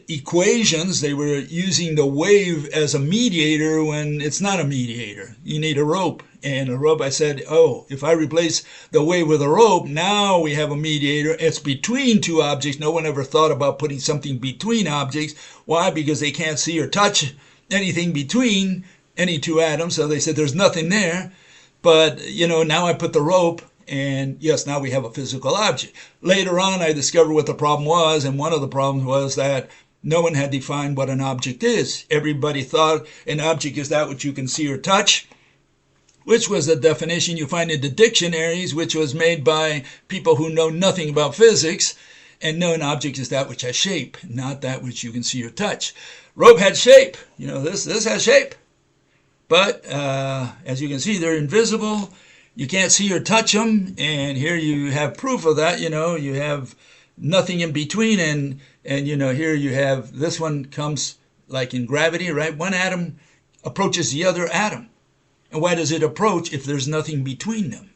equations. They were using the wave as a mediator when it's not a mediator. You need a rope. And a rope, I said, oh, if I replace the wave with a rope, now we have a mediator. It's between two objects. No one ever thought about putting something between objects. Why? Because they can't see or touch anything between any two atoms. So they said there's nothing there. But, now I put the rope. And yes, now we have a physical object. Later on, I discovered what the problem was, and one of the problems was that no one had defined what an object is. Everybody thought an object is that which you can see or touch, which was the definition you find in the dictionaries, which was made by people who know nothing about physics, and no, an object is that which has shape, not that which you can see or touch. Rope had shape. This has shape. But as you can see, they're invisible. You can't see or touch them, and here you have proof of that. You have nothing in between, and here you have, this one comes like in gravity, right? One atom approaches the other atom. And why does it approach if there's nothing between them?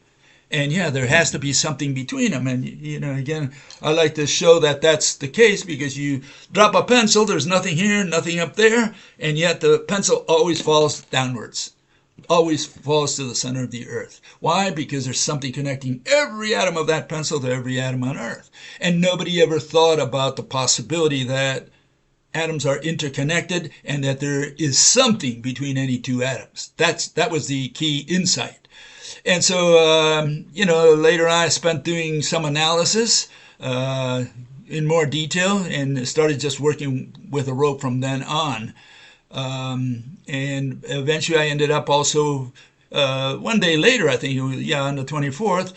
And yeah, there has to be something between them. And again, I like to show that that's the case, because you drop a pencil, there's nothing here, nothing up there, and yet the pencil always falls downwards. Always falls to the center of the earth. Why? Because there's something connecting every atom of that pencil to every atom on earth. And nobody ever thought about the possibility that atoms are interconnected and that there is something between any two atoms. That was the key insight. And so, later on I spent doing some analysis in more detail and started just working with a rope from then on. And eventually I ended up also, one day later, I think, on the 24th,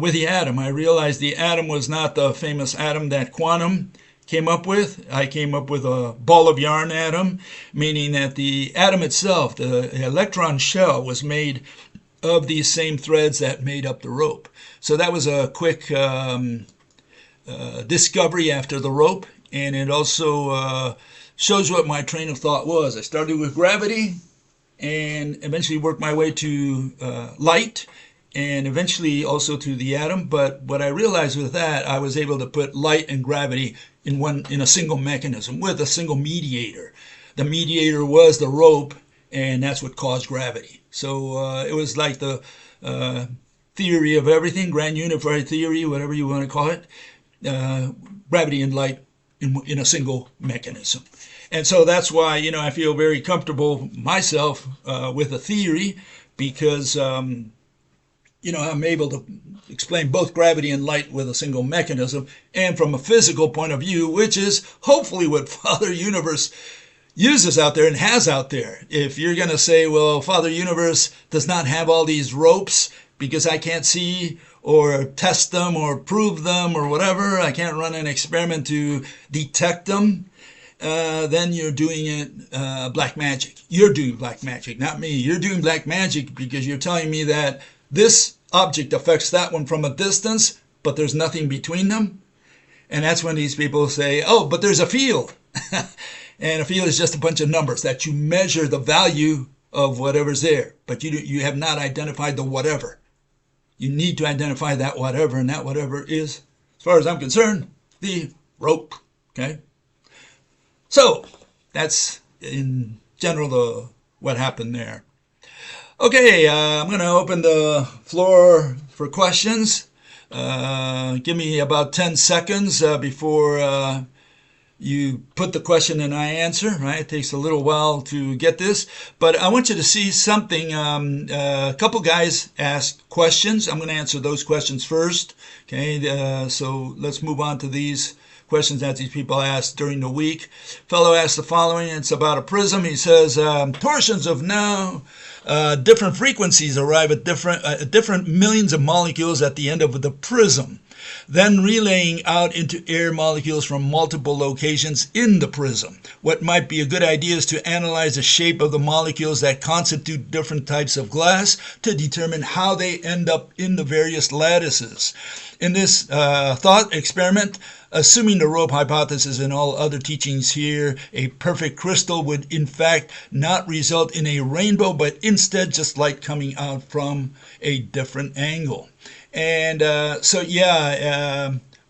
with the atom. I realized the atom was not the famous atom that quantum came up with. I came up with a ball of yarn atom, meaning that the atom itself, the electron shell, was made of these same threads that made up the rope. So that was a quick discovery after the rope, and it also shows what my train of thought was. I started with gravity and eventually worked my way to light, and eventually also to the atom. But what I realized with that, I was able to put light and gravity in a single mechanism with a single mediator. The mediator was the rope, and that's what caused gravity. So it was like the theory of everything, grand unified theory, whatever you want to call it, gravity and light in a single mechanism. And so that's why, I feel very comfortable myself with a theory, because, I'm able to explain both gravity and light with a single mechanism, and from a physical point of view, which is hopefully what Father Universe uses out there and has out there. If you're going to say, well, Father Universe does not have all these ropes because I can't see or test them or prove them or whatever, I can't run an experiment to detect them, then you're doing it black magic. You're doing black magic, not me. You're doing black magic because you're telling me that this object affects that one from a distance, but there's nothing between them. And that's when these people say, oh, but there's a field. And a field is just a bunch of numbers that you measure the value of whatever's there. But you have not identified the whatever. You need to identify that whatever, and that whatever is, as far as I'm concerned, the rope. Okay? So, that's in general what happened there. Okay, I'm going to open the floor for questions. Give me about 10 seconds before you put the question and I answer, right? It takes a little while to get this, but I want you to see something. A couple guys asked questions. I'm going to answer those questions first. Okay, so let's move on to these questions that these people asked during the week. Fellow asked the following. It's about a prism. He says, torsions of now different frequencies arrive at different millions of molecules at the end of the prism, then relaying out into air molecules from multiple locations in the prism. What might be a good idea is to analyze the shape of the molecules that constitute different types of glass to determine how they end up in the various lattices. In this thought experiment, assuming the rope hypothesis and all other teachings here, a perfect crystal would in fact not result in a rainbow, but instead just light coming out from a different angle. And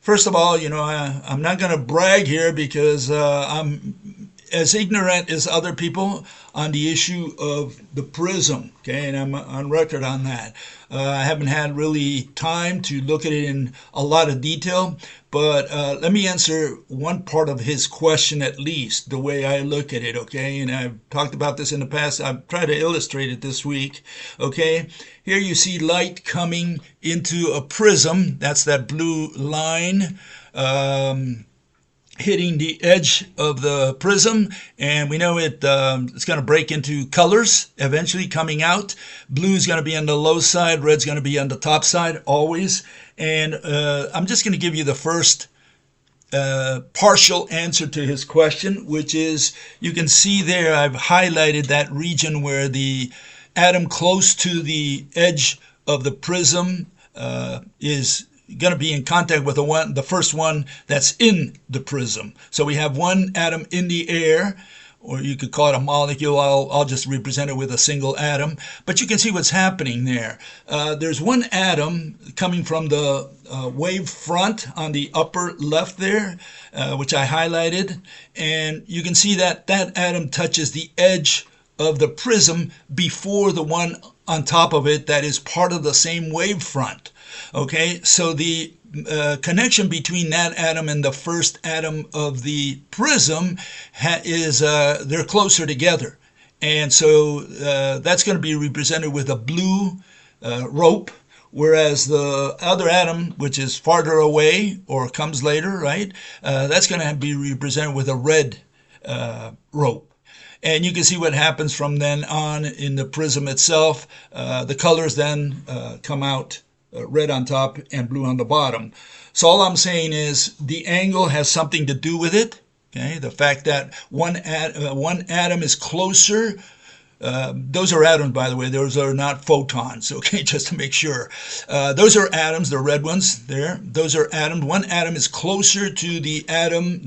first of all, I'm not going to brag here because I'm as ignorant as other people on the issue of the prism, okay, and I'm on record on that. I haven't had really time to look at it in a lot of detail, but let me answer one part of his question at least, the way I look at it, okay? And I've talked about this in the past. I've tried to illustrate it this week, okay? Here you see light coming into a prism. That's that blue line hitting the edge of the prism, and we know it's going to break into colors eventually coming out. Blue is going to be on the low side, red's going to be on the top side always. And I'm just going to give you the first partial answer to his question, which is, you can see there I've highlighted that region where the atom close to the edge of the prism is going to be in contact with the first one that's in the prism. So we have one atom in the air, or you could call it a molecule. I'll just represent it with a single atom. But you can see what's happening there. There's one atom coming from the wave front on the upper left there, which I highlighted. And you can see that that atom touches the edge of the prism before the one on top of it that is part of the same wave front. Okay, so the connection between that atom and the first atom of the prism is they're closer together. And so that's going to be represented with a blue rope, whereas the other atom, which is farther away or comes later, right, that's going to be represented with a red rope. And you can see what happens from then on in the prism itself. The colors then come out red on top and blue on the bottom. So all I'm saying is the angle has something to do with it. Okay, the fact that one atom is closer. Those are atoms, by the way. Those are not photons. Okay, just to make sure. Those are atoms, the red ones there. Those are atoms. One atom is closer to the atom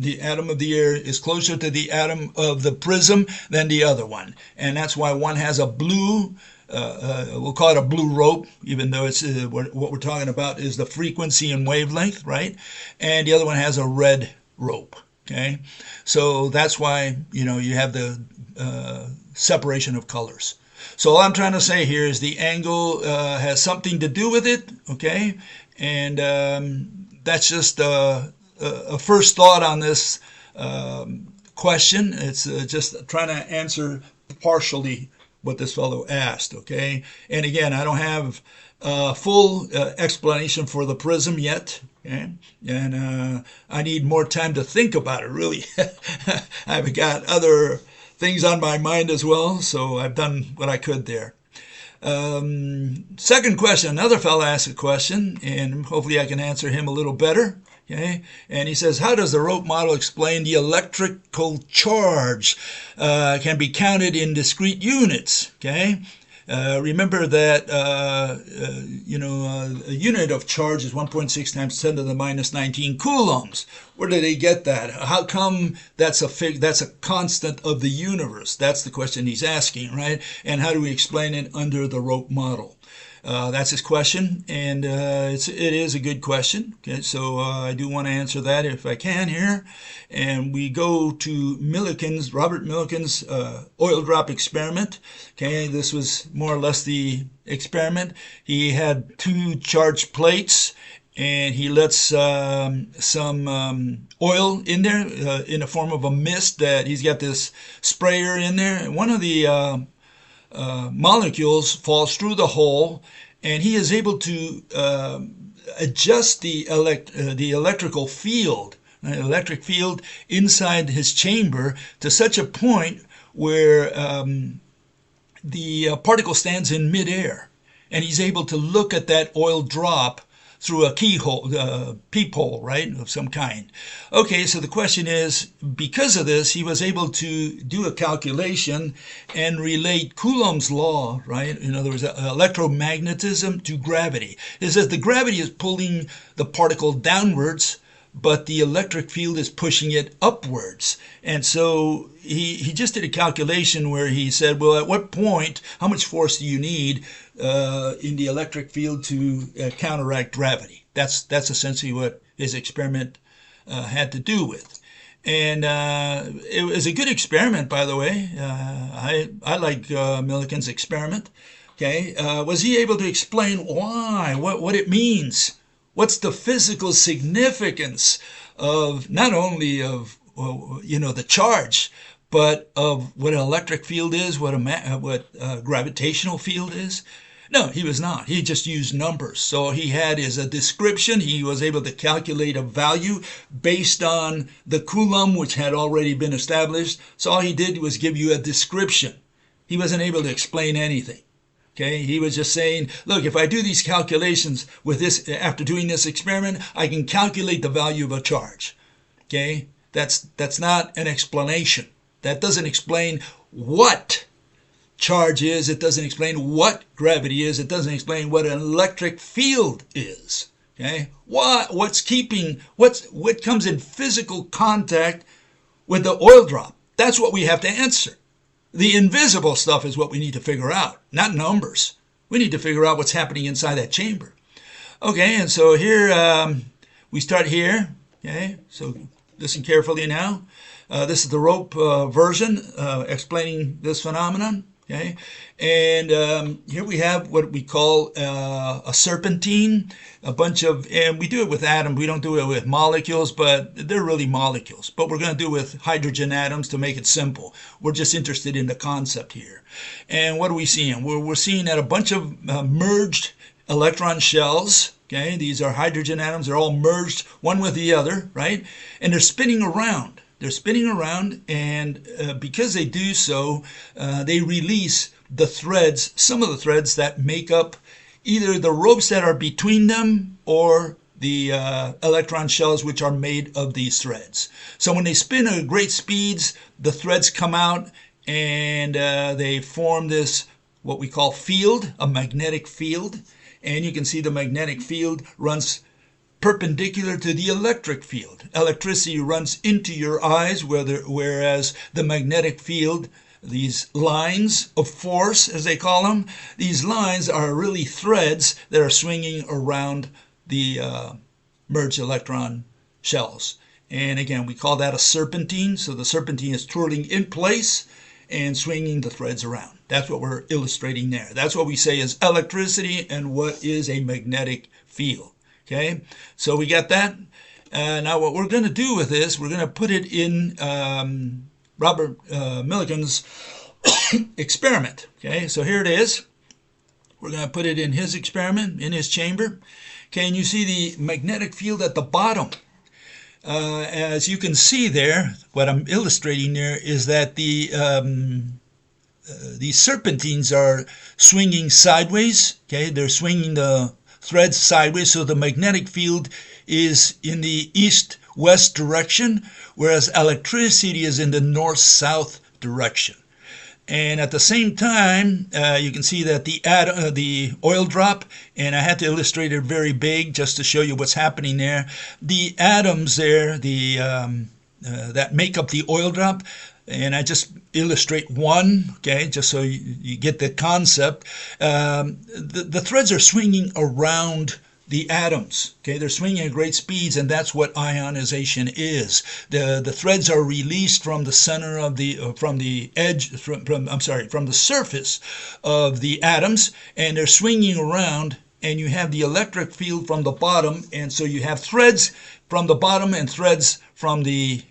of the air is closer to the atom of the prism than the other one. And that's why one has a blue, we'll call it a blue rope, even though it's what we're talking about is the frequency and wavelength, right? And the other one has a red rope. Okay, so that's why you have the separation of colors. So all I'm trying to say here is the angle has something to do with it. Okay, and that's just a first thought on this question. It's just trying to answer partially what this fellow asked. Okay, and again, I don't have a full explanation for the prism yet. Okay, and I need more time to think about it, really. I've got other things on my mind as well, so I've done what I could there. Second question, another fellow asked a question, and hopefully I can answer him a little better. Okay, and he says, how does the rope model explain the electrical charge can be counted in discrete units? Okay. Remember that a unit of charge is 1.6 times 10 to the minus 19 coulombs. Where did they get that? How come that's a constant of the universe? That's the question he's asking, right? And how do we explain it under the rope model? That's his question, and it is a good question. Okay, so I do want to answer that if I can here. And we go to Robert Millikan's oil drop experiment. Okay, this was more or less the experiment. He had two charged plates, and he lets some oil in there in the form of a mist. That he's got this sprayer in there, and one of the molecules falls through the hole, and he is able to adjust the electrical field, an electric field inside his chamber to such a point where the particle stands in midair, and he's able to look at that oil drop through a keyhole, peephole, right, of some kind. Okay, so the question is, because of this, he was able to do a calculation and relate Coulomb's law, right? In other words, electromagnetism to gravity. It says the gravity is pulling the particle downwards, but the electric field is pushing it upwards. And so he just did a calculation where he said, well, at what point, how much force do you need in the electric field to counteract gravity? That's essentially what his experiment had to do with. And it was a good experiment, by the way. I like Millikan's experiment. Okay, was he able to explain why, what it means? What's the physical significance of not only of the charge, but of what an electric field is, what a gravitational field is? No, he was not. He just used numbers. So he had a description. He was able to calculate a value based on the Coulomb, which had already been established. So all he did was give you a description. He wasn't able to explain anything. Okay, he was just saying, look, if I do these calculations with this, after doing this experiment, I can calculate the value of a charge. Okay, that's not an explanation. That doesn't explain what charge is. It doesn't explain what gravity is. It doesn't explain what an electric field is. Okay, what comes in physical contact with the oil drop? That's what we have to answer. The invisible stuff is what we need to figure out, not numbers. We need to figure out what's happening inside that chamber. Okay, and so here we start here. Okay, so listen carefully now. This is the rope version explaining this phenomenon. Okay, and here we have what we call a serpentine, and we do it with atoms. We don't do it with molecules, but they're really molecules. But we're going to do it with hydrogen atoms to make it simple. We're just interested in the concept here. And what are we seeing? We're seeing that a bunch of merged electron shells. Okay, these are hydrogen atoms. They're all merged one with the other, right? And they're spinning around. They're spinning around, and because they do so, they release the threads, some of the threads that make up either the ropes that are between them or the electron shells, which are made of these threads. So when they spin at great speeds, the threads come out, and they form this, what we call field, a magnetic field. And you can see the magnetic field runs perpendicular to the electric field. Electricity runs into your eyes, whereas the magnetic field, these lines of force, as they call them, these lines are really threads that are swinging around the merged electron shells. And again, we call that a serpentine. So the serpentine is twirling in place and swinging the threads around. That's what we're illustrating there. That's what we say is electricity and what is a magnetic field. Okay, so we got that. Now what we're going to do with this, we're going to put it in Robert Millikan's experiment. Okay, so here it is. We're going to put it in his experiment, in his chamber. Okay, and you see the magnetic field at the bottom. As you can see there, what I'm illustrating there is that these serpentines are swinging sideways. Okay, they're swinging the threads sideways, so the magnetic field is in the east-west direction, whereas electricity is in the north-south direction. And at the same time, you can see that the oil drop, and I had to illustrate it very big just to show you what's happening there. The atoms there, that make up the oil drop, and I just illustrate one, okay, just so you get the concept. The threads are swinging around the atoms, okay? They're swinging at great speeds, and that's what ionization is. The threads are released from the center of from the surface of the atoms, and they're swinging around, and you have the electric field from the bottom, and so you have threads from the bottom and threads from the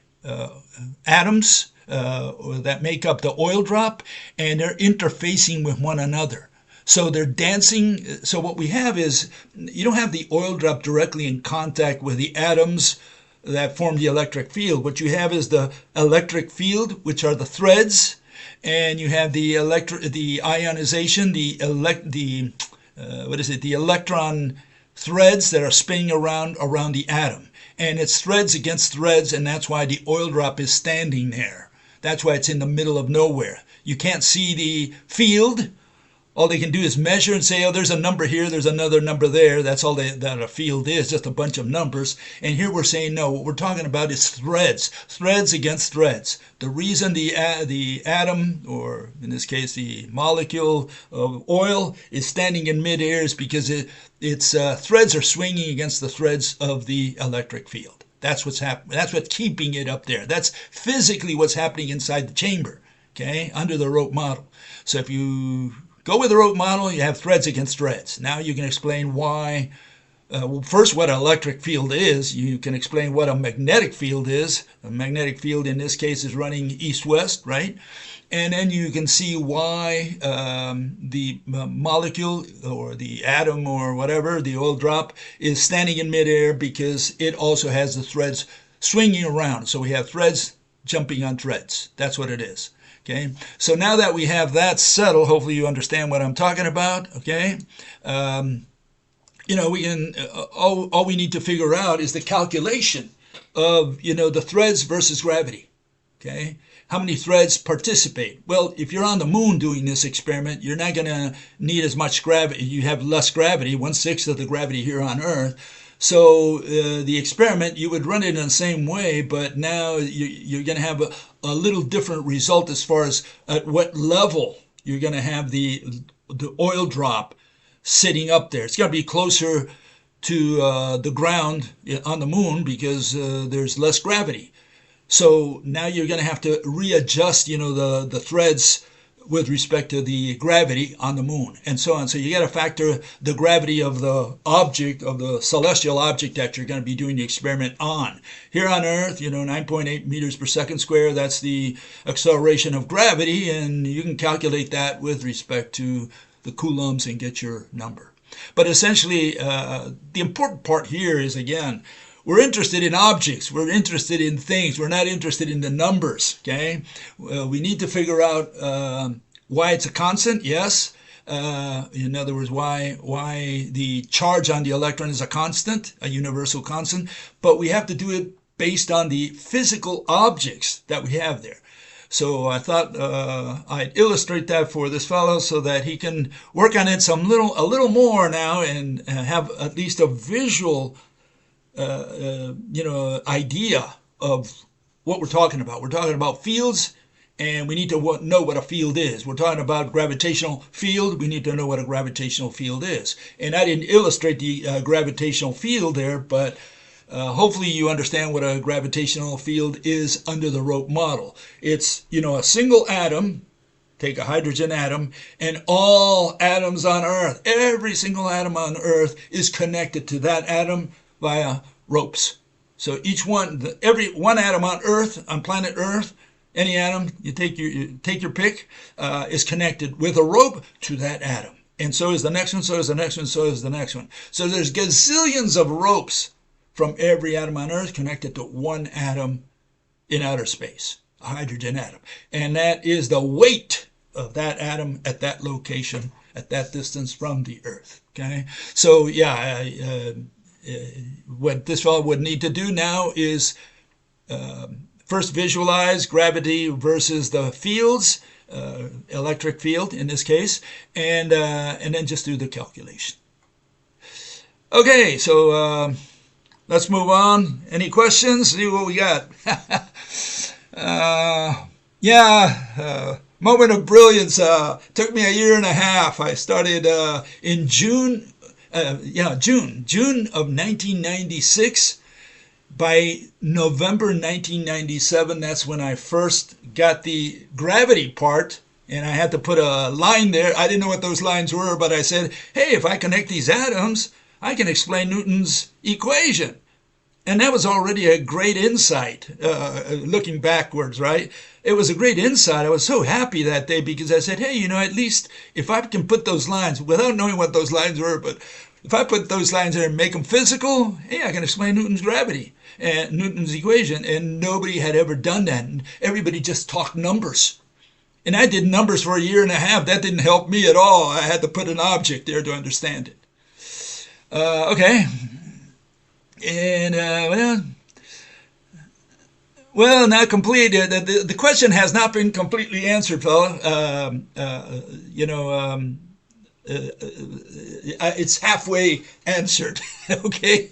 atoms that make up the oil drop, and they're interfacing with one another. So they're dancing. So what we have is, you don't have the oil drop directly in contact with the atoms that form the electric field. What you have is the electric field, which are the threads, and you have the ionization, the electron threads that are spinning around the atom. And it's threads against threads, and that's why the oil drop is standing there. That's why it's in the middle of nowhere. You can't see the field. All they can do is measure and say, oh, there's a number here, there's another number there. That's all that a field is, just a bunch of numbers. And here we're saying, no, what we're talking about is threads against threads. The reason the atom, or in this case the molecule of oil, is standing in midair is because its threads are swinging against the threads of the electric field. That's what's happening. That's what's keeping it up there. That's physically what's happening inside the chamber, okay, under the rope model. So if you go with the rope model, you have threads against threads. Now you can explain why, first what an electric field is. You can explain what a magnetic field is. A magnetic field in this case is running east-west, right? And then you can see why the molecule or the atom or whatever, the oil drop, is standing in midair because it also has the threads swinging around. So we have threads jumping on threads. That's what it is. Okay, so now that we have that settled, hopefully you understand what I'm talking about. Okay, we can all we need to figure out is the calculation of the threads versus gravity. Okay, how many threads participate? Well, if you're on the moon doing this experiment, you're not going to need as much gravity. You have less gravity, 1/6 of the gravity here on Earth. So the experiment, you would run it in the same way, but now you're going to have a little different result as far as at what level you're going to have the oil drop sitting up there. It's got to be closer to the ground on the moon because there's less gravity. So now you're going to have to readjust, the threads with respect to the gravity on the moon and so on. So you got to factor the gravity of the object, of the celestial object that you're going to be doing the experiment on. Here on Earth, 9.8 meters per second square, that's the acceleration of gravity, and you can calculate that with respect to the coulombs and get your number. But essentially, the important part here is, again, we're interested in objects. We're interested in things. We're not interested in the numbers, okay? We need to figure out why it's a constant, yes. In other words, why the charge on the electron is a constant, a universal constant. But we have to do it based on the physical objects that we have there. So I thought I'd illustrate that for this fellow so that he can work on it a little more now and have at least a visual idea of what we're talking about. We're talking about fields, and we need to know what a field is. We're talking about gravitational field. We need to know what a gravitational field is. And I didn't illustrate the gravitational field there, but hopefully you understand what a gravitational field is under the rope model. It's, a single atom. Take a hydrogen atom, and all atoms on Earth, every single atom on Earth is connected to that atom via ropes. So every one atom on Earth, on planet Earth, any atom, you take your pick, is connected with a rope to that atom. And so is the next one, so is the next one, so is the next one. So there's gazillions of ropes from every atom on Earth connected to one atom in outer space, a hydrogen atom. And that is the weight of that atom at that location, at that distance from the Earth. Okay? So, what this fellow would need to do now is first visualize gravity versus the fields, electric field in this case, and then just do the calculation. Okay, so let's move on. Any questions? See what we got. Moment of brilliance. Took me a year and a half. I started in June of 1996. By November 1997, that's when I first got the gravity part, and I had to put a line there. I didn't know what those lines were, but I said, hey, if I connect these atoms, I can explain Newton's equation. And that was already a great insight, looking backwards, right? It was a great insight. I was so happy that day because I said, hey, at least if I can put those lines, without knowing what those lines were, but If I put those lines there and make them physical, hey, I can explain Newton's gravity and Newton's equation, and nobody had ever done that. And everybody just talked numbers. And I did numbers for a year and a half. That didn't help me at all. I had to put an object there to understand it. Okay. And, well, not complete. The question has not been completely answered, fella. It's halfway answered. Okay,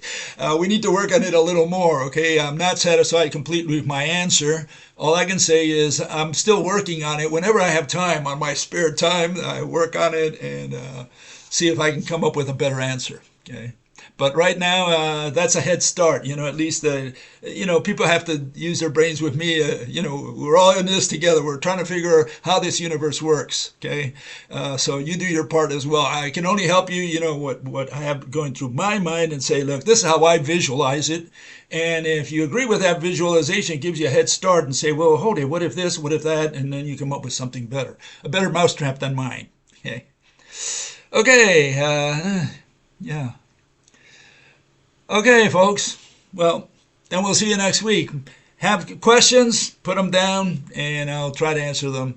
we need to work on it a little more. Okay, I'm not satisfied completely with my answer. All I can say is I'm still working on it. Whenever I have time, on my spare time, I work on it and see if I can come up with a better answer. Okay. But right now, that's a head start. At least, people have to use their brains with me. We're all in this together. We're trying to figure out how this universe works. Okay. So you do your part as well. I can only help you, what I have going through my mind and say, look, this is how I visualize it. And if you agree with that visualization, it gives you a head start and say, well, hold it. What if this? What if that? And then you come up with something better, a better mousetrap than mine. Okay. Okay. Yeah. Okay, folks. Well, then we'll see you next week. Have questions, put them down, and I'll try to answer them.